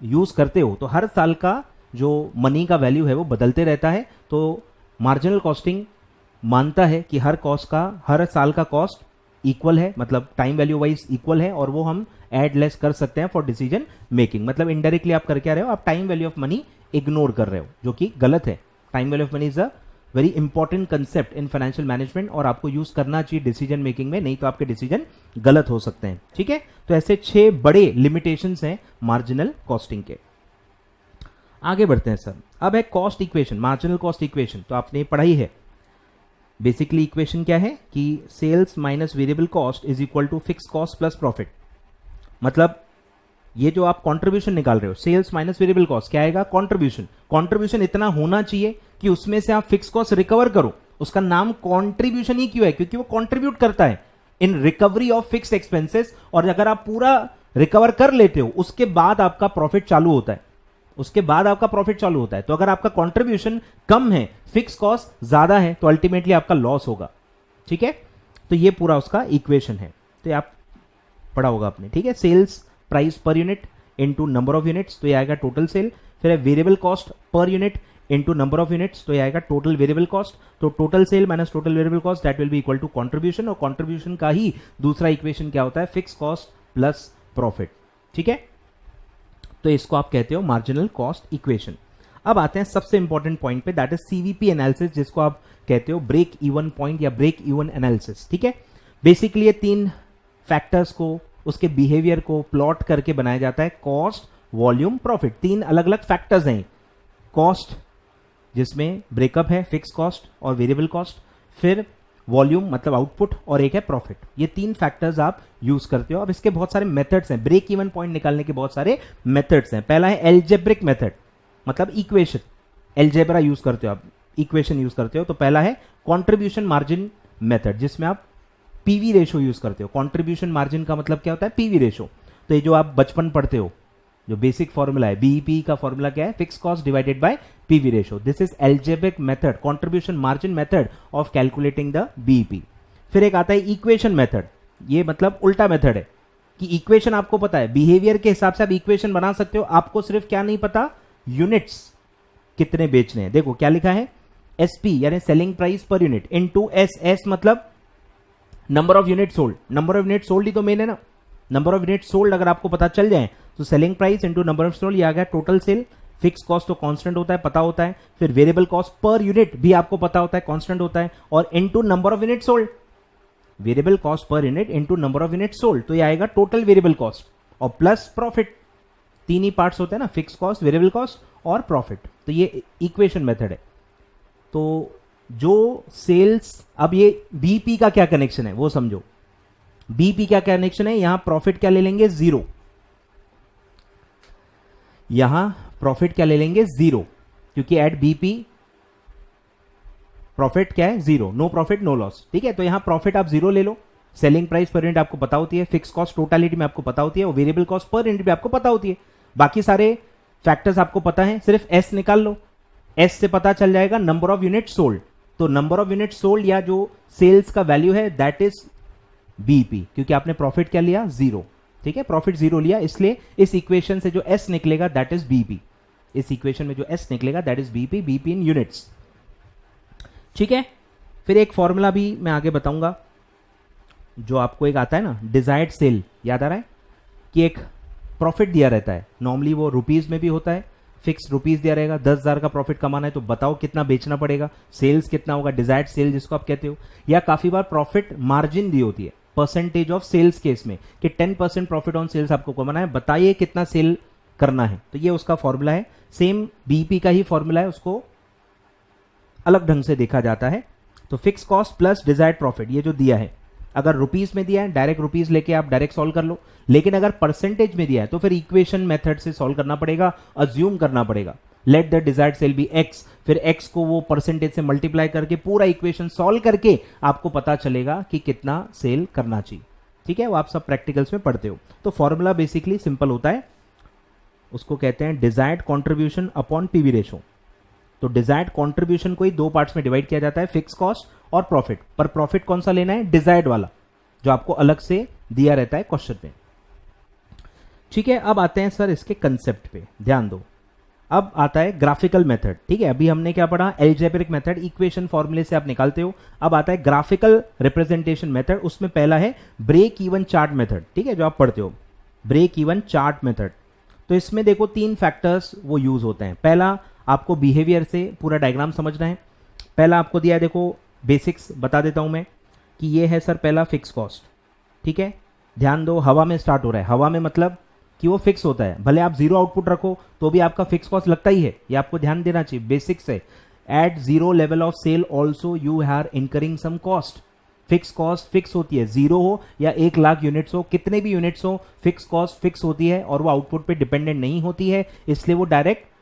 यूज करते हो तो हर साल का जो मनी का वैल्यू है वो बदलते रहता है। तो मार्जिनल कॉस्टिंग मानता है कि हर साल का कॉस्ट इक्वल है, मतलब टाइम वैल्यू वाइज इक्वल है, और वो हम एड लेस कर सकते हैं फॉर डिसीजन मेकिंग। मतलब इनडायरेक्टली आप कर क्या रहे हो, आप time value of money ignore कर रहे हो, जो कि गलत है। Time value of money is a very important concept in financial management और आपको यूज करना चाहिए डिसीजन मेकिंग में, नहीं तो आपके डिसीजन गलत हो सकते हैं। ठीक है, तो ऐसे 6 बड़े लिमिटेशंस हैं मार्जिनल कॉस्टिंग के। आगे बढ़ते हैं सर, अब है cost equation, marginal cost equation. तो आपने पढ़ाई है, बेसिकली इक्वेशन क्या है कि sales minus variable cost is equal to fix cost plus profit. मतलब ये जो आप कंट्रीब्यूशन निकाल रहे हो, सेल्स माइनस वेरिएबल कॉस्ट क्या आएगा, कंट्रीब्यूशन इतना होना चाहिए कि उसमें से आप फिक्स कॉस्ट रिकवर करो। उसका नाम कंट्रीब्यूशन ही क्यों है, क्योंकि वो कंट्रीब्यूट करता है इन रिकवरी ऑफ फिक्स्ड एक्सपेंसेस, और अगर आप पूरा रिकवर कर लेते हो उसके बाद आपका प्रॉफिट चालू होता है, तो अगर आपका कंट्रीब्यूशन कम है, फिक्स कॉस्ट ज्यादा है, तो अल्टीमेटली आपका लॉस होगा। ठीक है, तो ये पूरा उसका इक्वेशन है, तो आप पढ़ा होगा आपने। ठीक है, sales price per unit into number of units, तो ये आएगा टोटल सेल। फिर है variable cost per unit into number of units, तो ये आएगा टोटल वेरिएबल कॉस्ट। तो total sale minus total variable cost that will be equal to contribution, और कंट्रीब्यूशन का ही दूसरा इक्वेशन क्या होता है, फिक्स कॉस्ट प्लस प्रॉफिट। ठीक है, तो इसको आप कहते हो मार्जिनल कॉस्ट इक्वेशन। अब आते हैं सबसे इंपॉर्टेंट पॉइंट पे, दैट इज सीवीपी एनालिसिस, जिसको आप कहते हो ब्रेक इवन पॉइंट या ब्रेक इवन एनालिसिस। ठीक है, बेसिकली ये 3 फैक्टर्स को, उसके बिहेवियर को प्लॉट करके बनाया जाता है, कॉस्ट, वॉल्यूम, प्रॉफिट। 3 अलग अलग फैक्टर्स हैं। कॉस्ट जिसमें ब्रेकअप है फिक्स कॉस्ट और वेरिएबल कॉस्ट, फिर वॉल्यूम मतलब आउटपुट, और एक है प्रॉफिट। ये 3 फैक्टर्स आप यूज करते हो। अब इसके बहुत सारे मेथड्स हैं, ब्रेक इवन पॉइंट निकालने के बहुत सारे मेथड्स हैं। पहला है एल्जेब्रिक मेथड, मतलब इक्वेशन, एल्जेब्रा यूज करते हो आप, इक्वेशन यूज करते हो। तो पहला है कंट्रीब्यूशन मार्जिन मेथड, जिसमें आप पीवी रेशो यूज करते हो। कंट्रीब्यूशन मार्जिन का मतलब क्या होता है, पीवी रेशो। तो ये जो आप बचपन पढ़ते हो, जो बेसिक फॉर्मूला है, बीईपी का फॉर्मूला क्या है, fix cost divided by PV ratio. This is algebraic method, contribution margin method of calculating the BEP. फिर एक आता है इक्वेशन मेथड, ये मतलब उल्टा मेथड है कि इक्वेशन आपको पता है, बिहेवियर के हिसाब से आप इक्वेशन बना सकते हो, आपको सिर्फ क्या नहीं पता, यूनिट्स कितने बेचने हैं। देखो क्या लिखा है, एसपी यानी selling price per unit into S मतलब number of unit sold. Number of unit sold ही तो मेन है ना, नंबर ऑफ यूनिट सोल्ड अगर आपको पता चल जाए तो selling price into number of sold, ये आ गया टोटल सेल। फिक्स कॉस्ट तो कांस्टेंट होता है, पता होता है। फिर वेरिएबल कॉस्ट पर यूनिट भी आपको पता होता है, कांस्टेंट होता है, और into number of unit sold, variable cost per unit into number of unit sold, तो ये आएगा टोटल वेरिएबल कॉस्ट और प्लस प्रॉफिट। 3 ही पार्ट्स होते हैं ना, फिक्स कॉस्ट, वेरिएबल कॉस्ट और प्रॉफिट। तो ये इक्वेशन मेथड है। तो जो सेल्स, अब ये बीपी का क्या कनेक्शन है वो समझो। बीपी क्या कनेक्शन है, यहां प्रॉफिट क्या ले लेंगे, 0। यहां प्रॉफिट क्या ले लेंगे, जीरो, क्योंकि एट बीपी प्रॉफिट क्या है, zero, no profit no loss. ठीक है, तो यहां प्रॉफिट आप जीरो ले लो, सेलिंग प्राइस पर यूनिट आपको पता होती है, फिक्स कॉस्ट टोटलिटी में आपको पता होती है, और वेरिएबल कॉस्ट पर यूनिट भी आपको पता होती है। बाकी सारे फैक्टर्स आपको पता है, सिर्फ एस निकाल लो, एस से पता चल जाएगा नंबर ऑफ यूनिट सोल्ड। तो नंबर ऑफ यूनिट सोल्ड या जो सेल्स का वैल्यू है दैट इज बीपी, क्योंकि आपने प्रॉफिट क्या लिया, जीरो। ठीक है, प्रॉफिट जीरो लिया, इसलिए इस इक्वेशन से जो एस निकलेगा दैट इज बीपी। इस इक्वेशन में जो एस निकलेगा that is BP, BP in units. ठीक है, फिर एक फॉर्मूला भी मैं आगे बताऊंगा, जो आपको एक आता है ना, डिजायर्ड सेल, याद आ रहा है कि एक प्रॉफिट दिया रहता है, नॉर्मली वो रुपीज में भी होता है, फिक्स रुपीज दिया रहेगा, 10,000 का प्रॉफिट कमाना है तो बताओ कितना बेचना पड़ेगा, सेल्स कितना होगा, डिजायर्ड सेल जिसको आप कहते हो। या काफी बार प्रॉफिट मार्जिन दी होती है, परसेंटेज ऑफ सेल्स केस में, कि 10% प्रॉफिट ऑन सेल्स आपको कमाना है, बताइए कितना सेल करना है, तो ये उसका फॉर्मूला है। सेम बीपी का ही फॉर्मूला है, उसको अलग ढंग से देखा जाता है। तो fix cost plus desired profit, ये जो दिया है, अगर रुपीज में दिया है डायरेक्ट रुपीज लेके आप डायरेक्ट सॉल्व कर लो, लेकिन अगर परसेंटेज में दिया है तो फिर इक्वेशन मेथड से सॉल्व करना पड़ेगा, अज्यूम करना पड़ेगा, let the desired sale be X, फिर एक्स को वो परसेंटेज से मल्टीप्लाई करके पूरा इक्वेशन सॉल्व करके आपको पता चलेगा कि कितना सेल करना चाहिए। ठीक है, वो आप सब प्रैक्टिकल्स में पढ़ते हो। तो फॉर्मूला बेसिकली सिंपल होता है, उसको कहते हैं desired contribution upon PV ratio. तो डिजायर्ड कॉन्ट्रीब्यूशन को ही दो पार्ट्स में डिवाइड किया जाता है, फिक्स कॉस्ट और प्रॉफिट। पर प्रॉफिट कौन सा लेना है, डिजायर्ड वाला, जो आपको अलग से दिया रहता है क्वेश्चन में। ठीक है, अब आते हैं सर इसके कंसेप्ट पे, ध्यान दो। अब आता है ग्राफिकल मेथड। ठीक है, अभी हमने क्या पढ़ा, एल्जेब्रिक मेथड, इक्वेशन फॉर्मूले से आप निकालते हो। अब आता है ग्राफिकल रिप्रेजेंटेशन मेथड, उसमें पहला है ब्रेक इवन चार्ट मेथड। ठीक है, जो आप पढ़ते हो, ब्रेक इवन चार्ट मेथड। तो इसमें देखो 3 फैक्टर्स वो यूज होते हैं। पहला, आपको बिहेवियर से पूरा डायग्राम समझना है। पहला आपको दिया है, देखो बेसिक्स बता देता हूं मैं, कि ये है सर पहला फिक्स कॉस्ट। ठीक है, ध्यान दो, हवा में स्टार्ट हो रहा है, हवा में मतलब कि वो फिक्स होता है, भले आप जीरो आउटपुट रखो तो भी आपका फिक्स कॉस्ट लगता ही है, ये आपको ध्यान देना चाहिए, बेसिक्स है। At zero level of sale also you are incurring some cost. Fix cost fix होती है, जीरो हो या 1,00,000 यूनिट्स हो, कितने भी यूनिट्स हो, फिक्स कॉस्ट फिक्स होती है और वो आउटपुट पे डिपेंडेंट नहीं होती है, इसलिए वो डायरेक्ट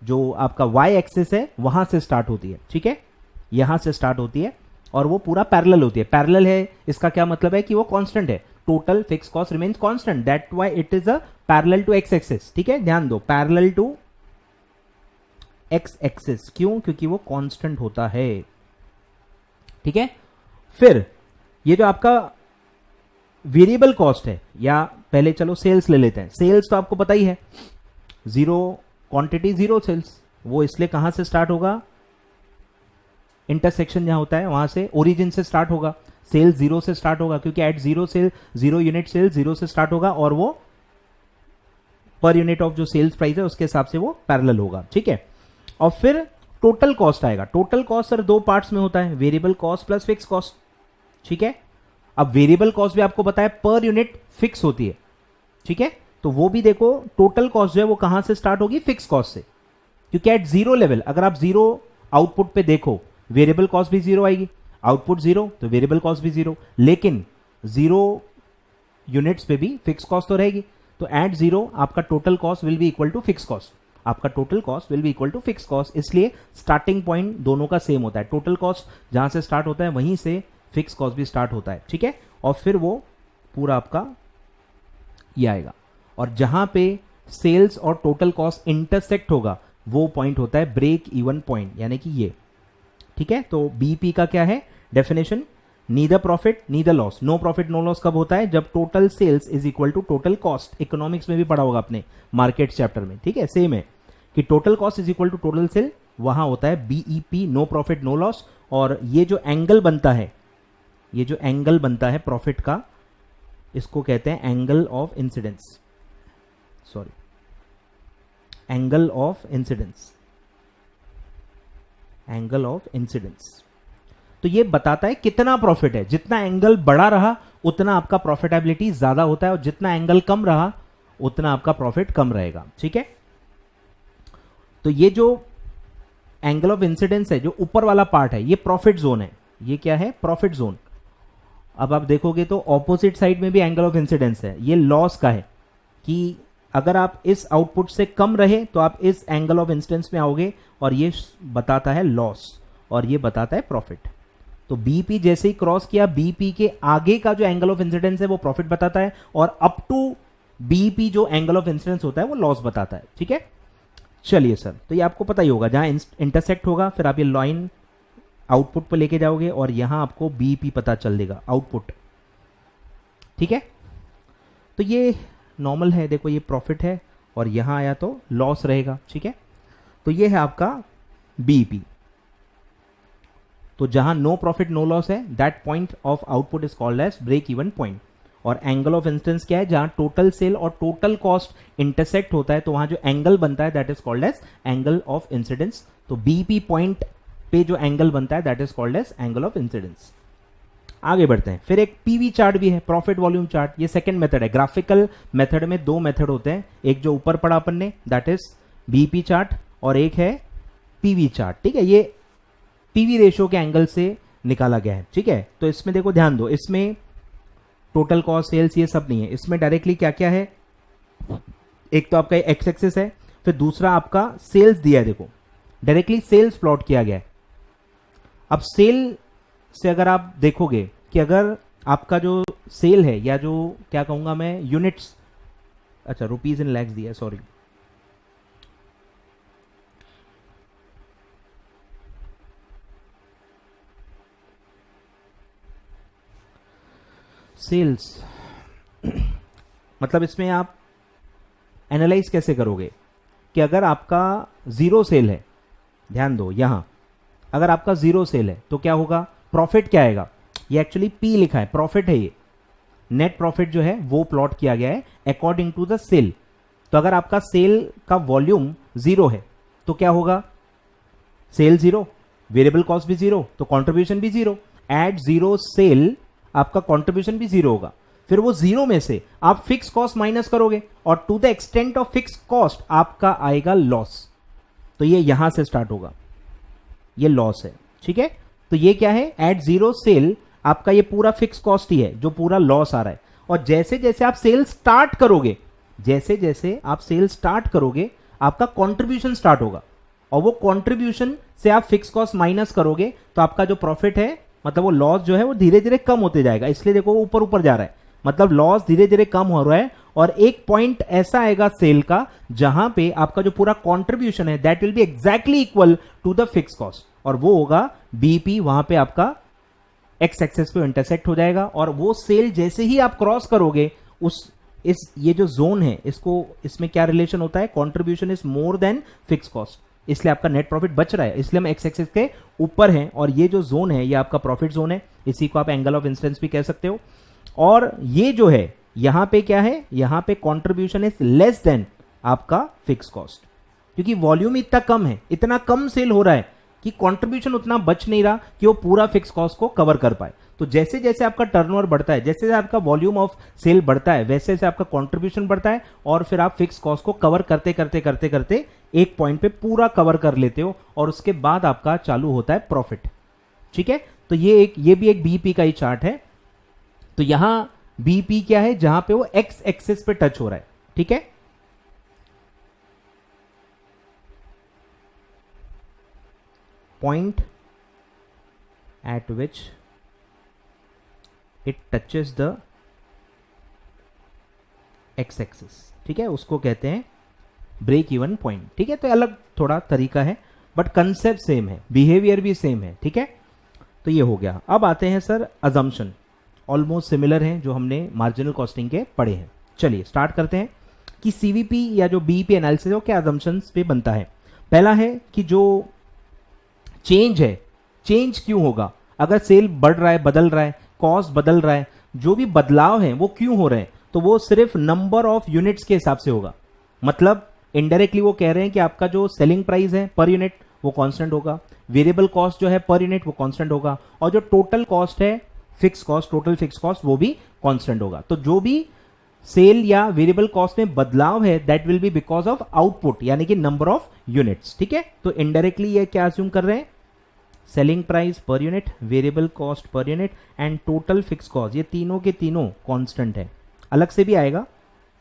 जो आपका वाई एक्सिस है वहां से स्टार्ट होती है। ठीक है, यहां से स्टार्ट होती है और वो पूरा पैरेलल होती है। पैरेलल है, इसका क्या मतलब है कि वो कांस्टेंट है, total fix cost remains constant, that why it is a parallel to X axis. ठीक है, ध्यान दो, पैरेलल टू एक्स एक्सिस, क्यों, क्योंकि वो कांस्टेंट होता है। ठीक है, फिर ये जो आपका वेरिएबल कॉस्ट है, या पहले चलो सेल्स ले लेते हैं। सेल्स तो आपको पता ही है, जीरो क्वांटिटी जीरो सेल्स, वो इसलिए कहां से स्टार्ट होगा, इंटरसेक्शन जहां होता है वहां से, ओरिजिन से स्टार्ट होगा। सेल जीरो से स्टार्ट होगा, क्योंकि at zero sale, zero unit sale zero से स्टार्ट होगा, और वो पर यूनिट ऑफ जो सेल्स प्राइस है उसके हिसाब से वो पैरेलल होगा। ठीक है, और फिर टोटल कॉस्ट आएगा। टोटल कॉस्ट सर 2 पार्ट्स में होता है, variable cost plus fix cost. ठीक है, अब वेरिएबल कॉस्ट भी आपको पता है पर यूनिट फिक्स होती है। ठीक है, तो वो भी देखो, टोटल कॉस्ट जो है वो कहां से स्टार्ट होगी, फिक्स कॉस्ट से, क्योंकि एट जीरो लेवल अगर आप जीरो आउटपुट पे देखो, वेरिएबल कॉस्ट भी जीरो आएगी, आउटपुट जीरो तो वेरिएबल कॉस्ट भी जीरो, लेकिन जीरो यूनिट्स पे भी फिक्स कॉस्ट तो रहेगी। तो एट जीरो आपका total cost will be equal to fix cost, आपका total cost will be equal to fix cost, इसलिए स्टार्टिंग पॉइंट दोनों का सेम होता है। टोटल कॉस्ट जहां से स्टार्ट होता है वहीं से फिक्स कॉस्ट भी स्टार्ट होता है। ठीक है, और फिर वो पूरा आपका ये आएगा, और जहां पे सेल्स और टोटल कॉस्ट इंटरसेक्ट होगा वो पॉइंट होता है ब्रेक इवन पॉइंट, यानी कि ये। ठीक है, तो बीपी का क्या है definition, neither profit neither loss, no profit no loss कब होता है, जब total sales is equal to total cost. Economics में भी पढ़ा होगा अपने मार्केट चैप्टर में। ठीक है, सेम है कि total cost is equal to total sale, वहां होता है BEP, no profit no loss. और ये जो एंगल बनता है, ये जो एंगल बनता है प्रॉफिट का, इसको कहते हैं angle of incidence, sorry angle of incidence, angle of incidence. तो ये बताता है कितना प्रॉफिट है, जितना एंगल बड़ा रहा उतना आपका प्रॉफिटेबिलिटी ज्यादा होता है, और जितना एंगल कम रहा उतना आपका प्रॉफिट कम रहेगा। ठीक है, तो ये जो एंगल ऑफ इंसिडेंस है, जो ऊपर वाला पार्ट है, ये प्रॉफिट जोन है। ये क्या है, प्रॉफिट जोन। अब आप देखोगे तो ऑपोजिट साइड में भी एंगल ऑफ इंसिडेंस है, ये लॉस का है, कि अगर आप इस आउटपुट से कम रहे तो आप इस एंगल ऑफ इंसिडेंस में आओगे, और ये बताता है लॉस और ये बताता है प्रॉफिट। तो बीपी जैसे ही क्रॉस किया, बीपी के आगे का जो एंगल ऑफ इंसिडेंस है वो प्रॉफिट बताता है, और अप टू बीपी जो एंगल ऑफ इंसिडेंस होता है वो लॉस बताता है। ठीक है, चलिए सर, तो ये आपको पता ही होगा, जहां इंटरसेक्ट होगा फिर आप ये लाइन आउटपुट पर लेके जाओगे और यहां आपको बीपी पता चल देगा आउटपुट। ठीक है, तो ये नॉर्मल है, देखो ये प्रॉफिट है और यहां आया तो लॉस रहेगा। ठीक है, तो ये है आपका बीपी। तो जहां नो प्रॉफिट नो लॉस है, that point of output is called as break even point. और एंगल ऑफ इंसिडेंस क्या है, जहां टोटल सेल और टोटल कॉस्ट इंटरसेक्ट होता है तो वहां जो एंगल बनता है that is called as angle of incidence. तो बीपी पॉइंट पे जो एंगल बनता है that is called as angle of incidence. आगे बढ़ते हैं, फिर एक पीवी चार्ट भी है, प्रॉफिट वॉल्यूम चार्ट। ये सेकंड मेथड है। ग्राफिकल मेथड में दो मेथड होते हैं, एक जो ऊपर पढ़ा अपन ने दैट इज बीपी चार्ट, और एक है पीवी चार्ट। ठीक है, ये पीवी रेशियो के एंगल से निकाला गया है। ठीक है, तो इसमें देखो ध्यान दो, इसमें टोटल कॉस्ट सेल्स ये सब नहीं है, इसमें डायरेक्टली क्या क्या है, एक तो आपका एक्स एक्सिस है, फिर दूसरा आपका सेल्स दिया है। देखो डायरेक्टली सेल्स प्लॉट किया गया है। अब सेल से अगर आप देखोगे कि अगर आपका जो सेल है, या जो क्या कहूंगा मैं, यूनिट्स, अच्छा रुपीज इन लैक्स दिया है, सॉरी, सेल्स मतलब इसमें आप एनालाइज कैसे करोगे कि अगर आपका जीरो सेल है, ध्यान दो यहां, अगर आपका जीरो सेल है तो क्या होगा, प्रॉफिट क्या आएगा, ये एक्चुअली पी लिखा है, प्रॉफिट है, ये नेट प्रॉफिट जो है वो प्लॉट किया गया है अकॉर्डिंग टू द सेल। तो अगर आपका सेल का वॉल्यूम जीरो है तो क्या होगा, सेल जीरो, वेरिएबल कॉस्ट भी जीरो, तो कंट्रीब्यूशन भी जीरो। एट जीरो सेल आपका कंट्रीब्यूशन भी जीरो होगा। फिर वो जीरो में से आप फिक्स कॉस्ट माइनस करोगे, और to the extent of fix cost आपका आएगा लॉस। तो ये यहां से स्टार्ट होगा, ये लॉस है। ठीक है, तो ये क्या है, एट जीरो सेल आपका ये पूरा फिक्स कॉस्ट ही है जो पूरा लॉस आ रहा है। और जैसे जैसे आप सेल स्टार्ट करोगे, जैसे जैसे आप सेल स्टार्ट करोगे आपका कंट्रीब्यूशन स्टार्ट होगा, और वो कंट्रीब्यूशन से आप फिक्स कॉस्ट माइनस करोगे तो आपका जो प्रॉफिट है, मतलब वो लॉस जो है वो धीरे धीरे कम होते जाएगा। इसलिए देखो वो ऊपर ऊपर जा रहा है, मतलब लॉस धीरे धीरे कम हो रहा है। और एक पॉइंट ऐसा आएगा सेल का जहां पे आपका जो पूरा कंट्रीब्यूशन है that will be exactly equal to the fix cost, और वो होगा बीपी। वहां पे आपका एक्स एक्सेस पे इंटरसेक्ट हो जाएगा, और वो सेल जैसे ही आप क्रॉस करोगे ये जो जोन है, इसको, इसमें क्या रिलेशन होता है, contribution is more than fix cost, इसलिए आपका नेट प्रॉफिट बच रहा है, इसलिए हम एक्स एक्सेस के ऊपर हैं। और ये जो जोन है ये आपका प्रॉफिट जोन है, इसी को आप एंगल ऑफ इंसिडेंस भी कह सकते हो। और ये जो है यहां पे क्या है, यहां पे कंट्रीब्यूशन इज लेस देन आपका फिक्स कॉस्ट, क्योंकि वॉल्यूम इतना कम है, इतना कम सेल हो रहा है कि कंट्रीब्यूशन उतना बच नहीं रहा कि वो पूरा फिक्स कॉस्ट को कवर कर पाए। तो जैसे जैसे आपका टर्नओवर बढ़ता है, जैसे जैसे आपका वॉल्यूम ऑफ सेल बढ़ता है, वैसे वैसे आपका कंट्रीब्यूशन बढ़ता है, और फिर आप फिक्स कॉस्ट को कवर करते करते करते करते एक पॉइंट पे पूरा कवर कर लेते हो, और उसके बाद आपका चालू होता है प्रॉफिट। ठीक है, तो ये भी एक बीपी का ही चार्ट है। तो यहां बीपी क्या है, जहां पे वो एक्स एक्सिस पे टच हो रहा है। ठीक है, point at which it touches the x axis, ठीक है, उसको कहते हैं ब्रेक इवन पॉइंट। ठीक है, तो अलग थोड़ा तरीका है बट कंसेप्ट सेम है, बिहेवियर भी सेम है। ठीक है, तो ये हो गया। अब आते हैं सर अजम्पशन, ऑलमोस्ट सिमिलर हैं जो हमने मार्जिनल कॉस्टिंग के पढ़े हैं। चलिए स्टार्ट करते हैं कि सीवीपी या जो बीईपी एनालिसिस है वो क्या अजम्पशंस पे बनता है। पहला है कि जो चेंज है, चेंज क्यों होगा, अगर सेल बढ़ रहा है, बदल रहा है, कॉस्ट बदल रहा है, जो भी बदलाव है वो क्यों हो रहे हैं, तो वो सिर्फ नंबर ऑफ यूनिट्स के हिसाब से होगा। मतलब इनडायरेक्टली वो कह रहे हैं कि आपका जो सेलिंग प्राइस है पर यूनिट वो कांस्टेंट होगा, वेरिएबल कॉस्ट जो है पर यूनिट वो कांस्टेंट होगा, और जो टोटल कॉस्ट है fix cost, total fix cost वो भी कांस्टेंट होगा। तो जो भी सेल या वेरिएबल कॉस्ट में बदलाव है that will B because of output, यानी कि नंबर ऑफ यूनिट्स। ठीक है, तो इनडायरेक्टली ये क्या अज्यूम कर रहे हैं, selling price per unit, variable cost per unit and total fix cost, ये तीनों के तीनों कांस्टेंट है। अलग से भी आएगा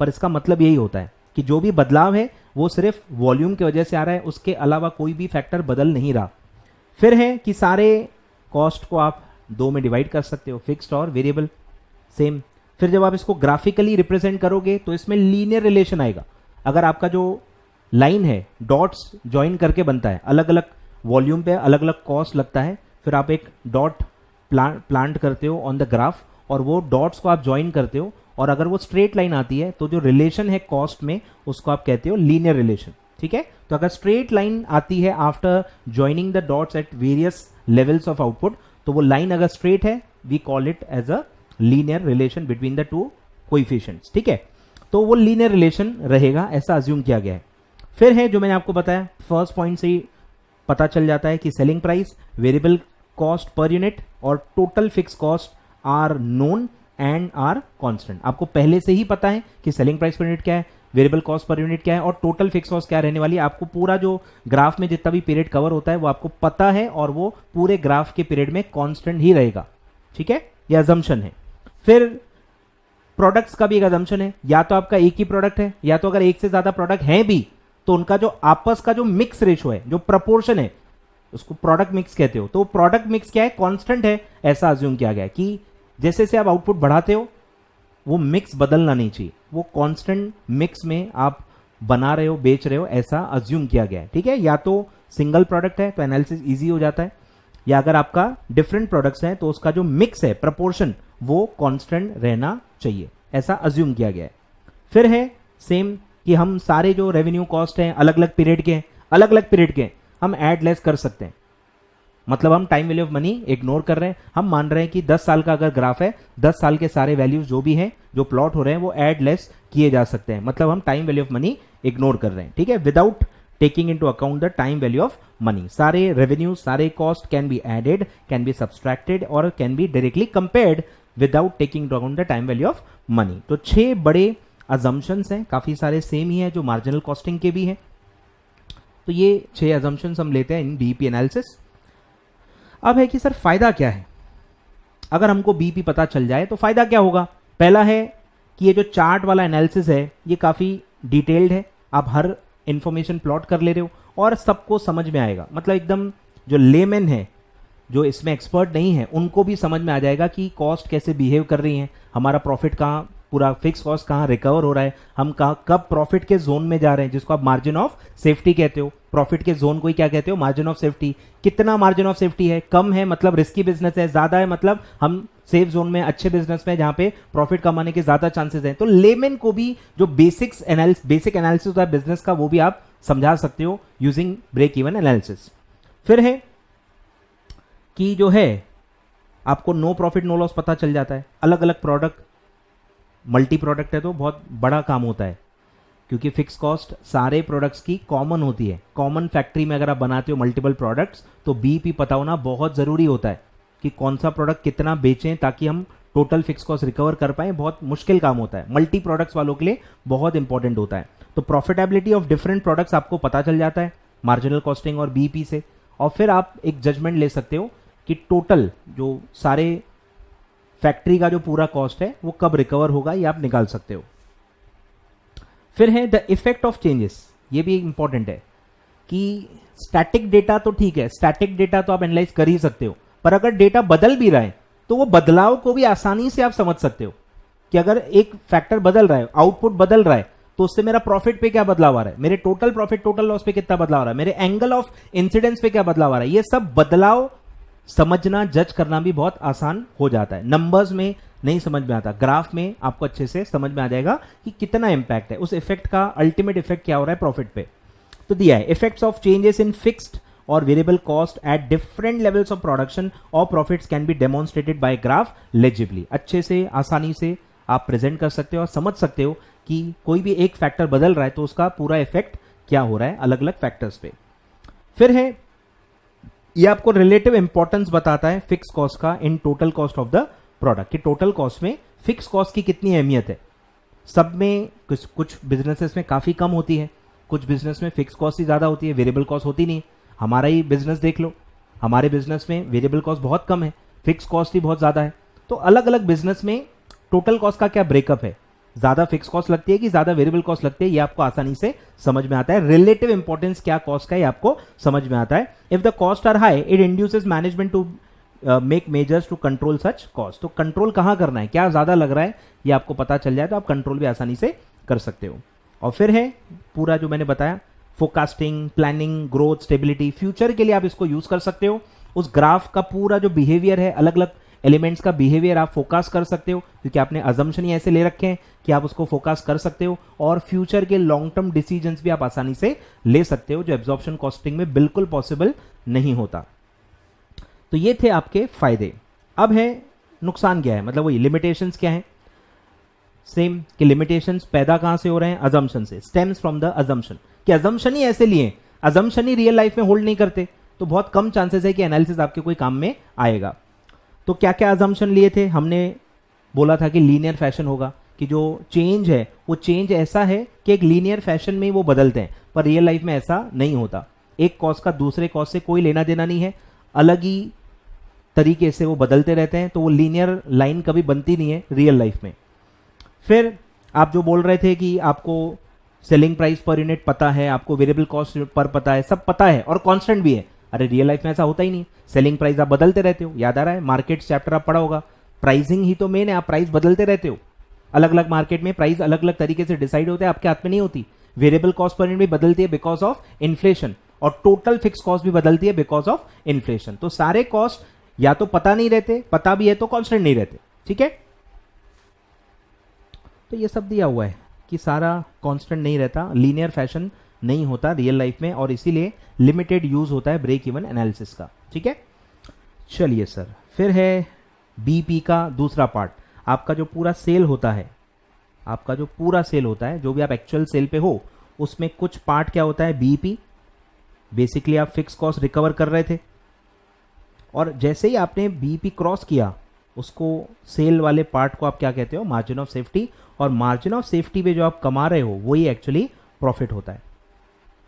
पर इसका मतलब यही होता है कि जो भी बदलाव है वो सिर्फ वॉल्यूम की वजह से आ रहा है, उसके अलावा कोई भी फैक्टर बदल नहीं रहा। फिर है कि सारे कॉस्ट को आप दो में डिवाइड कर सकते हो, फिक्स्ड और वेरिएबल, सेम। फिर जब आप इसको ग्राफिकली रिप्रेजेंट करोगे तो इसमें लीनियर रिलेशन आएगा। अगर आपका जो लाइन है डॉट्स ज्वाइन करके बनता है, अलग अलग वॉल्यूम पे अलग अलग कॉस्ट लगता है, फिर आप एक डॉट प्लांट करते हो ऑन द ग्राफ और वो डॉट्स को आप ज्वाइन करते हो, और अगर वो स्ट्रेट लाइन आती है तो जो रिलेशन है कॉस्ट में उसको आप कहते हो लीनियर रिलेशन। ठीक है, तो अगर स्ट्रेट लाइन आती है after joining the dots at various levels of output, तो वो लाइन अगर स्ट्रेट है we call it as a linear relation between the two coefficients. ठीक है, तो वो लीनियर रिलेशन रहेगा, ऐसा अज्यूम किया गया है। फिर है जो मैंने आपको बताया, फर्स्ट पॉइंट से ही पता चल जाता है कि selling price, variable cost per unit और total fix cost are known and are constant. आपको पहले से ही पता है कि सेलिंग प्राइस पर यूनिट क्या है, वेरिएबल कॉस्ट पर यूनिट क्या है और टोटल फिक्स कॉस्ट क्या रहने वाली है। आपको पूरा जो ग्राफ में जितना भी पीरियड कवर होता है वो आपको पता है और वो पूरे ग्राफ के पीरियड में कांस्टेंट ही रहेगा। ठीक है, ये अजम्पशन है। फिर प्रोडक्ट्स का भी एक अजम्पशन है, या तो आपका एक ही प्रोडक्ट है या तो अगर एक से ज्यादा प्रोडक्ट हैं भी तो उनका जो आपस का जो मिक्स रेशो है, जो प्रपोर्शन है, उसको प्रोडक्ट मिक्स कहते हो। तो प्रोडक्ट मिक्स क्या है, कांस्टेंट है, ऐसा अज्यूम किया गया है कि जैसे जैसे आप आउटपुट बढ़ाते हो वो मिक्स बदलना नहीं चाहिए, वो कांस्टेंट मिक्स में आप बना रहे हो, बेच रहे हो, ऐसा अज्यूम किया गया है। ठीक है, या तो सिंगल प्रोडक्ट है तो एनालिसिस इजी हो जाता है, या अगर आपका डिफरेंट प्रोडक्ट्स हैं तो उसका जो मिक्स है, प्रपोर्शन, वो कांस्टेंट रहना चाहिए, ऐसा अज्यूम किया गया है। फिर है सेम कि हम सारे जो रेवेन्यू कॉस्ट हैं अलग अलग पीरियड के हैं, अलग अलग पीरियड के हम ऐड लेस कर सकते हैं। मतलब हम time value of money ignore कर रहे हैं, हम मान रहे हैं कि 10 साल का अगर ग्राफ है, 10 साल के सारे वैल्यूज जो भी हैं, जो प्लॉट हो रहे हैं, वो ऐड लेस किए जा सकते हैं। मतलब हम time value of money ignore कर रहे हैं। ठीक है, without taking into account the time value of money. सारे रेवेन्यू, सारे cost can be added, can be subtracted और can be directly compared without taking into account the time value of money. तो 6 बड़े अजम्पशंस हैं, काफी सारे सेम ही हैं जो मार्जिनल कॉस्टिंग के भी हैं। तो ये 6 अजम्पशंस हम लेते हैं इन बीईपी एनालिसिस। अब है कि सर फायदा क्या है, अगर हमको बीईपी पता चल जाए तो फायदा क्या होगा। पहला है कि ये जो चार्ट वाला एनालिसिस है ये काफी डिटेल्ड है, आप हर इंफॉर्मेशन प्लॉट कर ले रहे हो और सबको समझ में आएगा। मतलब एकदम जो लेमैन है, जो इसमें एक्सपर्ट नहीं है, उनको भी समझ में आ जाएगा कि कॉस्ट कैसे बिहेव कर रही है, हमारा प्रॉफिट कहाँ, पूरा फिक्स कॉस्ट कहाँ रिकवर हो रहा है, हम कहाँ कब प्रॉफिट के जोन में जा रहे हैं, जिसको आप मार्जिन ऑफ सेफ्टी कहते हो। प्रॉफिट के जोन को ही क्या कहते हो, मार्जिन ऑफ सेफ्टी। कितना मार्जिन ऑफ सेफ्टी है, कम है मतलब रिस्की बिजनेस है, ज्यादा है मतलब हम सेफ जोन में, अच्छे बिजनेस में, जहां पे प्रॉफिट कमाने के ज्यादा चांसेस हैं। तो लेमैन को भी जो बेसिक एनालिसिस होता है बिजनेस का, वो भी आप समझा सकते हो यूजिंग ब्रेक इवन एनालिसिस। फिर है कि जो है आपको नो प्रॉफिट नो लॉस पता चल जाता है। अलग अलग प्रोडक्ट, मल्टी प्रोडक्ट है तो बहुत बड़ा काम होता है, क्योंकि फिक्स कॉस्ट सारे प्रोडक्ट्स की कॉमन होती है। कॉमन फैक्ट्री में अगर आप बनाते हो मल्टीपल प्रोडक्ट्स तो बीईपी पता होना बहुत जरूरी होता है कि कौन सा प्रोडक्ट कितना बेचें ताकि हम टोटल फिक्स कॉस्ट रिकवर कर पाए। बहुत मुश्किल काम होता है, मल्टी प्रोडक्ट्स वालों के लिए बहुत इंपॉर्टेंट होता है। तो प्रॉफिटेबिलिटी ऑफ डिफरेंट प्रोडक्ट्स आपको पता चल जाता है मार्जिनल कॉस्टिंग और बीईपी से, और फिर आप एक जजमेंट ले सकते हो कि टोटल जो सारे फैक्ट्री का जो पूरा कॉस्ट है वो कब रिकवर होगा, ये आप निकाल सकते हो। फिर है द इफेक्ट ऑफ चेंजेस, ये भी इंपॉर्टेंट है कि स्टैटिक डेटा तो ठीक है, स्टैटिक डेटा तो आप एनालाइज कर ही सकते हो, पर अगर डेटा बदल भी रहा है तो वो बदलाव को भी आसानी से आप समझ सकते हो कि अगर एक फैक्टर बदल रहा है, आउटपुट बदल रहा है, तो उससे मेरा प्रॉफिट पे क्या बदलाव आ रहा है, मेरे टोटल प्रॉफिट टोटल लॉस पे कितना बदलाव आ रहा है, मेरे एंगल ऑफ इंसिडेंस पे क्या बदलाव आ रहा है। ये सब बदलाव समझना, जज करना भी बहुत आसान हो जाता है। नंबर्स में नहीं समझ में आता, ग्राफ में आपको अच्छे से समझ में आ जाएगा कि कितना इंपैक्ट है, उस इफेक्ट का अल्टीमेट इफेक्ट क्या हो रहा है प्रॉफिट पे। तो दिया है effects of changes in fixed और variable cost at different levels of production और profits can be demonstrated by graph legibly. अच्छे से, आसानी से आप प्रेजेंट कर सकते हो और समझ सकते हो कि कोई भी एक फैक्टर बदल रहा है तो उसका पूरा इफेक्ट क्या हो रहा है अलग अलग फैक्टर्स पे। फिर है ये आपको रिलेटिव इंपॉर्टेंस बताता है फिक्स कॉस्ट का in total cost of the product, कि टोटल कॉस्ट में फिक्स कॉस्ट की कितनी अहमियत है। सब में कुछ बिजनेसेस में काफी कम होती है, कुछ बिजनेस में फिक्स कॉस्ट ही ज्यादा होती है, वेरिएबल कॉस्ट होती नहीं। हमारा ही बिजनेस देख लो, हमारे बिजनेस में वेरिएबल कॉस्ट बहुत कम है, फिक्स कॉस्ट ही बहुत ज्यादा है। तो अलग अलग बिजनेस में टोटल कॉस्ट का क्या ब्रेकअप है, ज्यादा फिक्स कॉस्ट लगती है कि ज्यादा वेरिएबल कॉस्ट लगती है, ये आपको आसानी से समझ में आता है। रिलेटिव इंपॉर्टेंस क्या कॉस्ट का, ये आपको समझ में आता है। If the cost are high it induces management to make measures to control such cost. तो कंट्रोल कहां करना है, क्या ज्यादा लग रहा है, ये आपको पता चल जाए तो आप कंट्रोल भी आसानी से कर सकते हो। और फिर है पूरा जो मैंने बताया, forecasting, planning, growth, stability, future के लिए आप इसको यूज कर सकते हो। उस ग्राफ का पूरा जो बिहेवियर है, अलग अलग एलिमेंट्स का बिहेवियर आप फोकस कर सकते हो, क्योंकि आपने अजम्पशन ही ऐसे ले रखे हैं कि आप उसको फोकस कर सकते हो। और फ्यूचर के लॉन्ग टर्म डिसीजंस भी आप आसानी से ले सकते हो, जो एब्जॉर्प्शन कॉस्टिंग में बिल्कुल पॉसिबल नहीं होता। तो ये थे आपके फायदे। अब है नुकसान क्या है, मतलब वही लिमिटेशंस क्या है। सेम कि लिमिटेशंस पैदा कहां से हो रहे हैं, अजम्पशन से, स्टेम्स फ्रॉम द अजम्पशन, कि अजम्पशन ही ऐसे लिए, अजम्पशन ही रियल लाइफ में होल्ड नहीं करते, तो बहुत कम चांसेस है कि एनालिसिस आपके कोई काम में आएगा। तो क्या क्या अजम्पशन लिए थे, हमने बोला था कि लीनियर फैशन होगा, कि जो चेंज है वो चेंज ऐसा है कि एक लीनियर फैशन में ही वो बदलते हैं, पर रियल लाइफ में ऐसा नहीं होता। एक कॉज का दूसरे कॉज से कोई लेना देना नहीं है, अलग ही तरीके से वो बदलते रहते हैं, तो वो लीनियर लाइन कभी बनती नहीं है रियल लाइफ में। फिर आप जो बोल रहे थे कि आपको सेलिंग प्राइस पर यूनिट पता है, आपको वेरिएबल कॉस्ट पर पता है, सब पता है और कांस्टेंट भी है। अरे रियल लाइफ में ऐसा होता ही नहीं, सेलिंग प्राइस आप बदलते रहते हो, याद आ रहा है मार्केट चैप्टर आप पढ़ा होगा, प्राइसिंग ही तो मेन है, आप प्राइस बदलते रहते हो। अलग अलग मार्केट में प्राइस अलग अलग तरीके से डिसाइड होते हैं, आपके हाथ में नहीं होती। वेरिएबल कॉस्ट पर यूनिट भी बदलती है बिकॉज ऑफ इन्फ्लेशन, और टोटल फिक्स कॉस्ट भी बदलती है बिकॉज ऑफ इन्फ्लेशन। तो सारे कॉस्ट या तो पता नहीं रहते, पता भी है तो कांस्टेंट नहीं रहते, ठीक है। तो ये सब दिया हुआ है कि सारा कांस्टेंट नहीं रहता, लीनियर फैशन नहीं होता रियल लाइफ में, और इसीलिए लिमिटेड यूज होता है ब्रेक इवन एनालिसिस का, ठीक है। चलिए सर, फिर है बीपी का दूसरा पार्ट। आपका जो पूरा सेल होता है, आपका जो पूरा सेल होता है, जो भी आप एक्चुअल सेल पे हो, उसमें कुछ पार्ट क्या होता है, बीपी। बेसिकली आप फिक्स कॉस्ट रिकवर कर रहे थे, और जैसे ही आपने बीपी क्रॉस किया, उसको सेल वाले पार्ट को आप क्या कहते हो, मार्जिन ऑफ सेफ्टी। और मार्जिन ऑफ सेफ्टी पे जो आप कमा रहे हो वही एक्चुअली प्रॉफिट होता है,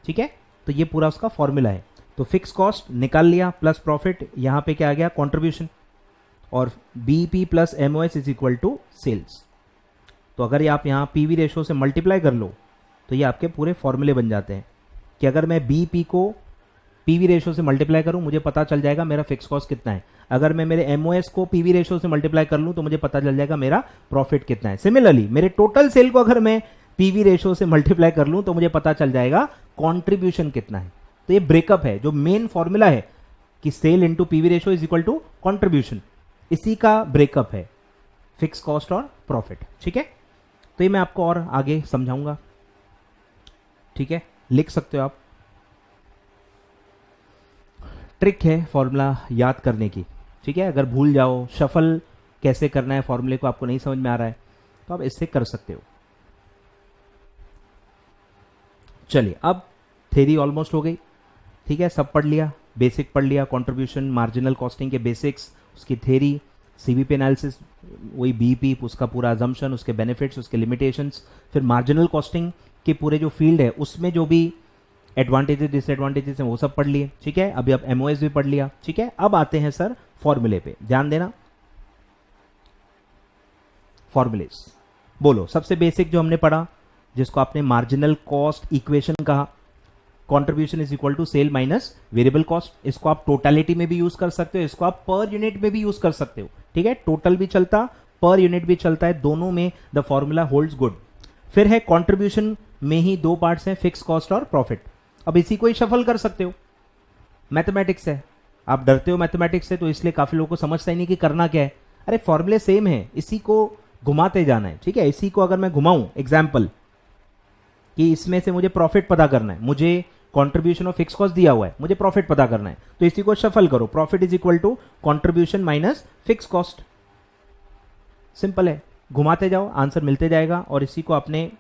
ठीक है। तो ये पूरा उसका फॉर्मूला है। तो फिक्स कॉस्ट निकाल लिया प्लस प्रॉफिट, यहां पे क्या आ गया, कंट्रीब्यूशन, और BP plus MOS is equal to sales. तो अगर ये आप यहाँ पीवी रेशो से मल्टीप्लाई कर लो तो ये आपके पूरे फॉर्मूले बन जाते हैं, कि अगर मैं बीपी को पीवी रेशो से मल्टीप्लाई करूं, मुझे पता चल जाएगा मेरा फिक्स कॉस्ट कितना है। अगर मैं मेरे एमओएस को पीवी रेशो से मल्टीप्लाई कर लूं तो मुझे पता चल जाएगा मेरा प्रॉफिट कितना है। सिमिलरली मेरे टोटल सेल को अगर मैं पीवी रेशो से मल्टीप्लाई कर लूं तो मुझे पता चल जाएगा कॉन्ट्रीब्यूशन कितना है। तो ये ब्रेकअप है, जो मेन फॉर्मूला है कि sale into PV ratio is equal to contribution, इसी का ब्रेकअप है फिक्स कॉस्ट और प्रॉफिट, ठीक है। तो ये मैं आपको और आगे समझाऊंगा, ठीक है, लिख सकते हो आप। ट्रिक है फॉर्मूला याद करने की, ठीक है। अगर भूल जाओ, शफल कैसे करना है फॉर्मूले को आपको नहीं समझ में आ रहा है, तो आप इससे कर सकते हो। चलिए, अब थ्योरी ऑलमोस्ट हो गई, ठीक है, सब पढ़ लिया, बेसिक पढ़ लिया, कंट्रीब्यूशन, मार्जिनल कॉस्टिंग के बेसिक्स, उसकी थ्योरी, सीवीपी एनालिसिस, वही बीपी, उसका पूरा अजम्पशन, उसके बेनिफिट्स, उसके लिमिटेशंस, फिर मार्जिनल कॉस्टिंग के पूरे जो फील्ड है उसमें जो भी एडवांटेजेस डिसएडवांटेजेस हैं वो सब पढ़ लिए, ठीक है। अभी अब एमओएस भी पढ़ लिया, ठीक है। अब आते हैं सर फॉर्मूले पे, ध्यान देना। फॉर्मूलेस बोलो, सबसे बेसिक जो हमने पढ़ा, जिसको आपने मार्जिनल कॉस्ट इक्वेशन कहा, contribution is equal to sale minus variable cost. इसको आप टोटलिटी में भी यूज कर सकते हो, इसको आप पर यूनिट में भी यूज कर सकते हो, ठीक है। टोटल भी चलता, पर यूनिट भी चलता है, दोनों में द फॉर्मूला होल्ड्स गुड। फिर है कंट्रीब्यूशन में ही दो पार्ट्स हैं, फिक्स कॉस्ट और प्रॉफिट। अब इसी को ही शफल कर सकते हो, मैथमेटिक्स है। आप डरते हो मैथमेटिक्स से, तो इसलिए काफी लोगों को समझता ही नहीं कि करना क्या है। अरे फॉर्मूले सेम है, इसी को घुमाते जाना है, ठीक है। इसी को अगर मैं घुमाऊं, एग्जाम्पल कि इसमें से मुझे प्रॉफिट पता करना है, मुझे कंट्रीब्यूशन और फिक्स कॉस्ट दिया हुआ है, मुझे प्रॉफिट पता करना है, तो इसी को शफल करो, profit is equal to contribution minus fix cost. Simple है, घुमाते जाओ, आंसर मिलते जाएगा। और इसी को आपने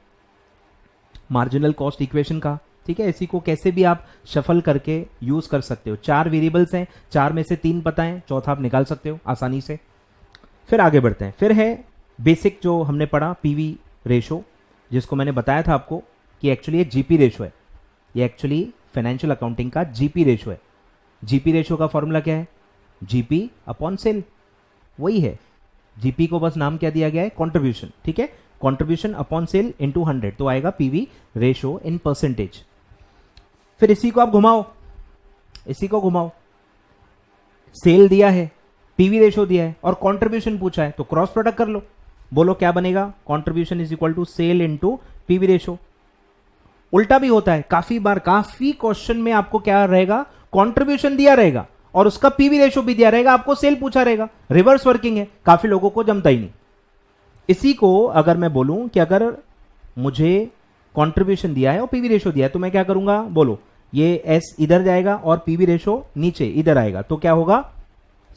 मार्जिनल कॉस्ट इक्वेशन का, ठीक है। इसी को कैसे भी आप शफल करके यूज कर सकते हो। 4 वेरिएबल्स हैं, 4 में से 3 पता है, चौथा आप निकाल सकते हो आसानी से। फिर आगे बढ़ते हैं। फिर है बेसिक जो हमने पढ़ा, पीवी रेशो, जिसको मैंने बताया था आपको कि एक्चुअली ये जीपी रेशो है, ये एक्चुअली फाइनेंशियल अकाउंटिंग का जीपी रेशो है। जीपी रेशो का फॉर्मूला क्या है, जीपी अपॉन सेल, वही है। जीपी को बस नाम क्या दिया गया है, कंट्रीब्यूशन, ठीक है। कंट्रीब्यूशन अपॉन सेल इनटू 100, तो आएगा पीवी रेशो इन परसेंटेज। फिर इसी को आप घुमाओ, इसी को घुमाओ, सेल दिया है, पीवी रेशो दिया है और कंट्रीब्यूशन पूछा है, तो क्रॉस प्रोडक्ट कर लो। बोलो क्या बनेगा, contribution is equal to sale into PV ratio. उल्टा भी होता है काफी बार, काफी क्वेश्चन में आपको क्या रहेगा, कंट्रीब्यूशन दिया रहेगा और उसका पीवी रेशो भी दिया रहेगा, आपको सेल पूछा रहेगा। रिवर्स वर्किंग है, काफी लोगों को जमता ही नहीं। इसी को अगर मैं बोलूं कि अगर मुझे कंट्रीब्यूशन दिया है और पीवी रेशो दिया है, तो मैं क्या करूंगा, बोलो ये एस इधर जाएगा और पीवी रेशो नीचे इधर आएगा, तो क्या होगा,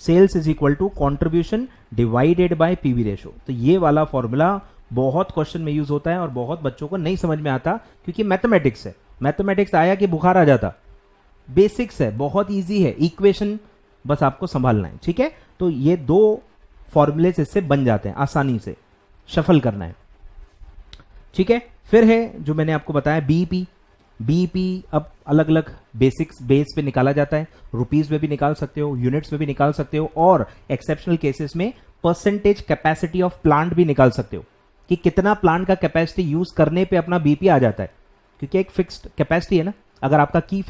sales is equal to contribution divided by PV ratio. तो ये वाला फॉर्मूला बहुत क्वेश्चन में यूज होता है और बहुत बच्चों को नहीं समझ में आता, क्योंकि मैथमेटिक्स है। मैथमेटिक्स आया कि बुखार आ जाता, बेसिक्स है, बहुत इजी है, इक्वेशन बस आपको संभालना है, ठीक है। तो ये दो फॉर्मूले इससे बन जाते हैं, आसानी से शफल करना है, ठीक है। फिर है जो मैंने आपको बताया बीईपी। बीईपी अब अलग अलग बेसिक्स बेस पे निकाला जाता है, रुपीज में भी निकाल सकते हो, यूनिट्स में भी निकाल सकते हो और एक्सेप्शनल केसेस में परसेंटेज कैपेसिटी ऑफ प्लांट भी निकाल सकते हो कि कितना प्लांट का कैपेसिटी यूज करने पे अपना बीपी आ जाता है, क्योंकि एक फिक्स्ड कैपेसिटी है ना। अगर आपका की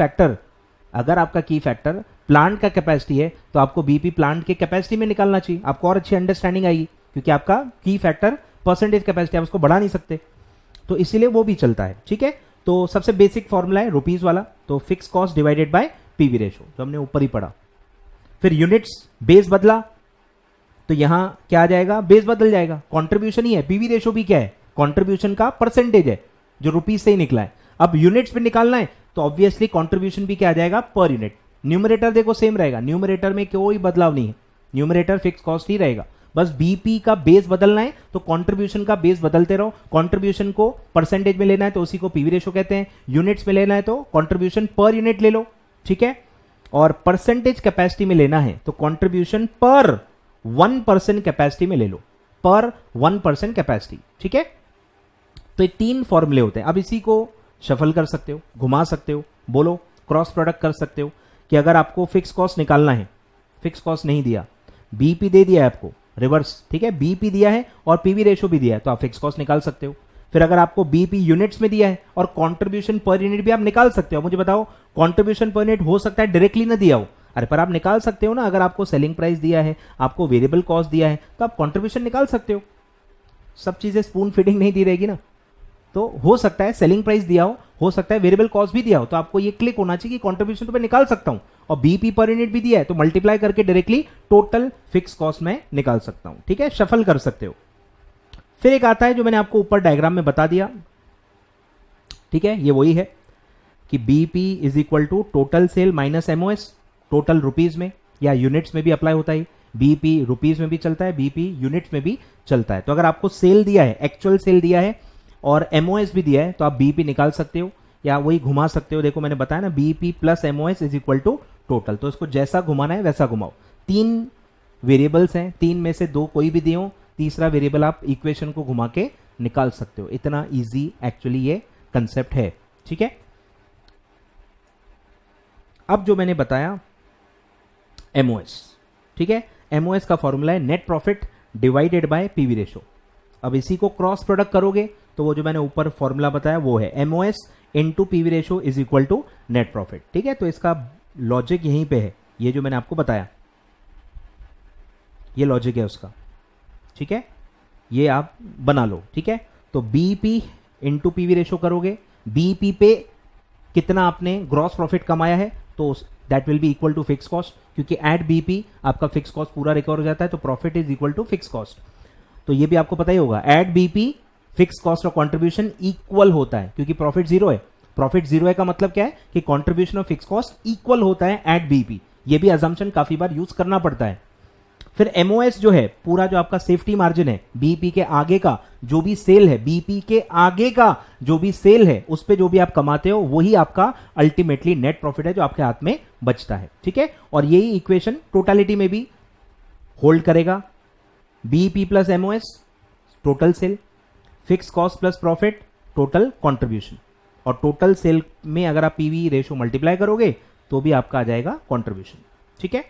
फैक्टर प्लांट का कैपेसिटी है तो आपको बीपी प्लांट के कैपेसिटी में निकालना चाहिए, आपको और अच्छी अंडरस्टैंडिंग आएगी, क्योंकि आपका की फैक्टर परसेंटेज कैपेसिटी, आप उसको बढ़ा नहीं सकते, तो इसीलिए वो भी चलता है, ठीक है। तो सबसे बेसिक फॉर्मूला है रुपीज वाला, तो fix cost divided by PV ratio, जो हमने ऊपर ही पढ़ा। फिर यूनिट्स, बेस बदला तो यहां क्या आ जाएगा, बेस बदल जाएगा, कंट्रीब्यूशन ही है, पीवी रेशो भी क्या है, कंट्रीब्यूशन का परसेंटेज है जो रुपीज से ही निकला है। अब यूनिट्स पे निकालना है तो ऑब्वियसली कंट्रीब्यूशन भी क्या आ जाएगा, पर यूनिट। न्यूमरेटर देखो सेम रहेगा, न्यूमरेटर में कोई बदलाव नहीं है, न्यूमरेटर फिक्स कॉस्ट ही रहेगा, बस बीपी का बेस बदलना है तो कंट्रीब्यूशन का बेस बदलते रहो। कंट्रीब्यूशन को परसेंटेज में लेना है तो उसी को पीवी रेशो कहते हैं, यूनिट्स में लेना है तो कंट्रीब्यूशन पर यूनिट ले लो, ठीक है। और परसेंटेज कैपेसिटी में लेना है तो कंट्रीब्यूशन पर 1% कैपेसिटी में ले लो, पर 1% कैपेसिटी, ठीक है। तो ये तीन फॉर्मूले होते हैं। अब इसी को शफल कर सकते हो, घुमा सकते हो, बोलो क्रॉस प्रोडक्ट कर सकते हो कि अगर आपको फिक्स कॉस्ट निकालना है, फिक्स कॉस्ट नहीं दिया, बीपी दे दिया है आपको, रिवर्स, ठीक है, बीपी दिया है और पीवी रेशो भी दिया है, तो आप फिक्स कॉस्ट निकाल सकते हो। फिर अगर आपको बीपी यूनिट्स में दिया है और कंट्रीब्यूशन पर यूनिट भी आप निकाल सकते हो। मुझे बताओ, कंट्रीब्यूशन पर यूनिट हो सकता है डायरेक्टली ना दिया हो, अरे पर आप निकाल सकते हो ना। अगर आपको सेलिंग प्राइस दिया है, आपको वेरिएबल कॉस्ट दिया है, तो आप कंट्रीब्यूशन निकाल सकते हो। सब चीजें स्पून फीडिंग नहीं दी रहेगी ना, तो हो सकता है सेलिंग प्राइस दिया हो सकता है वेरिएबल कॉस्ट भी दिया हो, तो आपको ये क्लिक होना चाहिए कि कंट्रीब्यूशन तो मैं निकाल सकता हूं, और बीपी पर यूनिट भी दिया है तो मल्टीप्लाई करके डायरेक्टली टोटल फिक्स कॉस्ट में निकाल सकता हूं, ठीक है। शफल कर सकते हो। फिर एक आता है जो मैंने आपको ऊपर डायग्राम में बता दिया, ठीक है, ये वही है कि BP is equal to total sale minus MOS, total rupees में या यूनिट्स में भी अप्लाई होता है। बीपी रुपीज में भी चलता है, बीपी यूनिट्स में भी चलता है। तो अगर आपको सेल दिया है, एक्चुअल सेल दिया है और एमओएस भी दिया है, तो आप बीपी निकाल सकते हो या वही घुमा सकते हो। देखो मैंने बताया ना, BP plus MOS is equal to total, तो इसको जैसा घुमाना है वैसा घुमाओ। तीन वेरिएबल्स हैं, तीन में से दो कोई भी दियो, तीसरा वेरिएबल आप इक्वेशन को घुमा के निकाल सकते हो। इतना इजी एक्चुअली ये कंसेप्ट है, ठीक है। अब जो मैंने बताया एमओएस, ठीक है, एमओएस का फॉर्मूला है net profit divided by PV ratio. अब इसी को क्रॉस प्रोडक्ट करोगे तो वो जो मैंने ऊपर फॉर्मूला बताया वो है MOS into PV ratio is equal to net profit, ठीक है। तो इसका लॉजिक यहीं पे है, ये जो मैंने आपको बताया ये लॉजिक है उसका, ठीक है, ये आप बना लो, ठीक है। तो बीपी इनटू पीवी रेशो करोगे, बीपी पे कितना आपने ग्रॉस प्रॉफिट कमाया है तो that will be equal to fix cost, क्योंकि एट बीपी आपका फिक्स कॉस्ट पूरा रिकवर हो जाता है, तो profit is equal to fix cost. तो ये भी आपको पता ही होगा, एट बीपी फिक्स कॉस्ट और कंट्रीब्यूशन इक्वल होता है, क्योंकि प्रॉफिट जीरो है। प्रॉफिट जीरो है का मतलब क्या है कि कंट्रीब्यूशन और फिक्स कॉस्ट इक्वल होता है एट बीपी। ये भी अजम्पशन काफी बार यूज करना पड़ता है। फिर एमओएस जो है पूरा जो आपका सेफ्टी मार्जिन है, बीपी के आगे का जो भी सेल है, बीपी के आगे का जो भी सेल है उस पे जो भी आप कमाते हो वही आपका अल्टीमेटली नेट प्रॉफिट है जो आपके हाथ में बचता है, ठीक है। और यही इक्वेशन टोटलिटी में भी होल्ड करेगा, BP plus MOS total sale, fix cost plus profit total contribution, और टोटल सेल में अगर आप पीवी रेशो मल्टीप्लाई करोगे तो भी आपका आ जाएगा कंट्रीब्यूशन, ठीक है।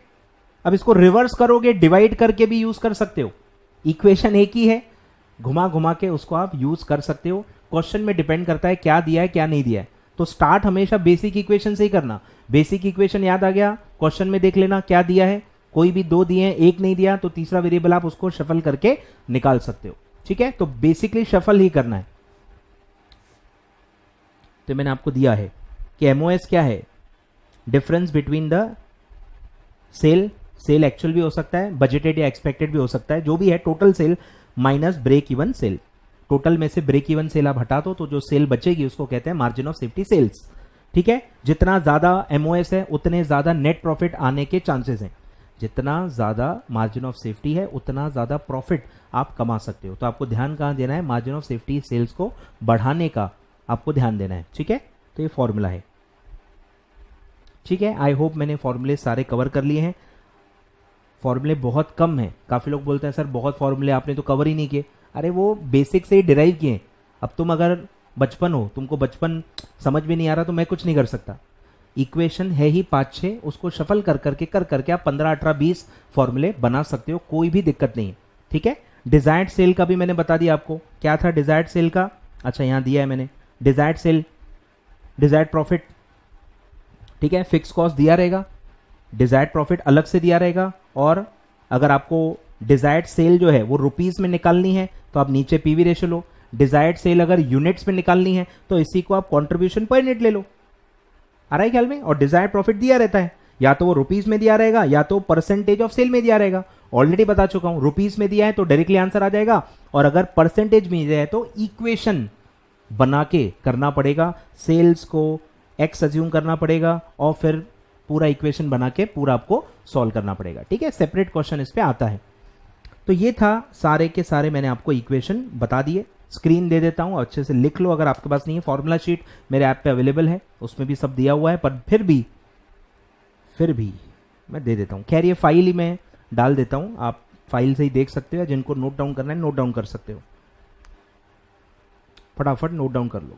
अब इसको रिवर्स करोगे, डिवाइड करके भी यूज कर सकते हो, इक्वेशन एक ही है, घुमा घुमा के उसको आप यूज कर सकते हो। क्वेश्चन में डिपेंड करता है क्या दिया है क्या नहीं दिया है। तो स्टार्ट हमेशा बेसिक इक्वेशन से ही करना। बेसिक इक्वेशन याद आ गया, क्वेश्चन में देख लेना क्या दिया है, कोई भी दो दिए हैं, एक नहीं दिया तो तीसरा वेरिएबल आप उसको शफल करके निकाल सकते हो। ठीक है, तो बेसिकली शफल ही करना है। तो मैंने आपको दिया है कि एमओएस क्या है, difference between the sale, sale actual भी हो सकता है, बजटेड या एक्सपेक्टेड भी हो सकता है, जो भी है total sale minus break even sale. Total में से ब्रेक इवन सेल आप हटा दो तो जो सेल बचेगी उसको कहते हैं मार्जिन ऑफ सेफ्टी सेल्स। ठीक है, जितना ज्यादा एमओएस है उतने ज्यादा नेट प्रॉफिट आने के चांसेस हैं। जितना ज्यादा मार्जिन ऑफ सेफ्टी है उतना ज्यादा प्रॉफिट आप कमा सकते हो। तो आपको ध्यान कहां देना है, मार्जिन ऑफ सेफ्टी सेल्स को बढ़ाने का आपको ध्यान देना है। ठीक है, तो ये फॉर्मूला है। ठीक है, आई होप मैंने फॉर्मूले सारे कवर कर लिए हैं। फॉर्मूले बहुत कम हैं, काफी लोग बोलते हैं सर बहुत फॉर्मूले आपने तो कवर ही नहीं किए। अरे वो बेसिक से ही डिराइव किए। अब तुम अगर बचपन हो, तुमको बचपन समझ में नहीं आ रहा तो मैं कुछ नहीं कर सकता। इक्वेशन है ही 5-6, उसको शफल कर करके आप 15, 18, 20 फॉर्मूले बना सकते हो, कोई भी दिक्कत नहीं है। ठीक है, डिजायर्ड सेल का भी मैंने बता दिया आपको, क्या था डिजायर्ड सेल का। अच्छा यहां दिया है मैंने, डिजायर्ड सेल, डिजायर्ड प्रॉफिट। ठीक है, फिक्स कॉस्ट दिया रहेगा, डिजायर्ड प्रॉफिट अलग से दिया रहेगा। और अगर आपको डिजायर्ड सेल जो है वो रुपीज में निकालनी है तो आप नीचे पीवी रेशियो लो। डिजायर्ड सेल अगर यूनिट्स में निकालनी है तो इसी को आप कंट्रीब्यूशन पर यूनिट ले लो। आ रहा है ख्याल में। और डिजायर्ड प्रॉफिट दिया रहता है, या तो वो रुपीज में दिया रहेगा या तो परसेंटेज ऑफ सेल में दिया रहेगा। ऑलरेडी बता चुका हूं, रुपीज में दिया है तो डायरेक्टली आंसर आ जाएगा, और अगर परसेंटेज में दिया है तो इक्वेशन बना के करना पड़ेगा। सेल्स को एक्स अज्यूम करना पड़ेगा और फिर पूरा इक्वेशन बना के पूरा आपको सॉल्व करना पड़ेगा। ठीक है, सेपरेट क्वेश्चन इस पे आता है। तो ये था सारे के सारे मैंने आपको इक्वेशन बता दिए। स्क्रीन दे देता हूं, अच्छे से लिख लो अगर आपके पास नहीं है। फॉर्मूला शीट मेरे ऐप पे अवेलेबल है, उसमें भी सब दिया हुआ है, पर फिर भी मैं दे देता हूं। खैर ये फाइल ही मैं डाल देता हूं, आप फाइल से ही देख सकते हो। जिनको नोट डाउन करना है नोट डाउन कर सकते हो, फटाफट नोट डाउन कर लो।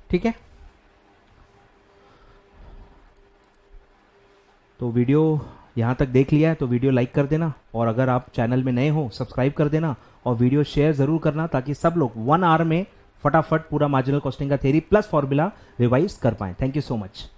ठीक है, तो वीडियो यहाँ तक देख लिया है तो वीडियो लाइक कर देना, और अगर आप चैनल में नए हो सब्सक्राइब कर देना, और वीडियो शेयर जरूर करना ताकि सब लोग 1 आवर में फटाफट पूरा मार्जिनल कॉस्टिंग का थ्योरी प्लस फॉर्मूला रिवाइज कर पाएं। Thank you so much.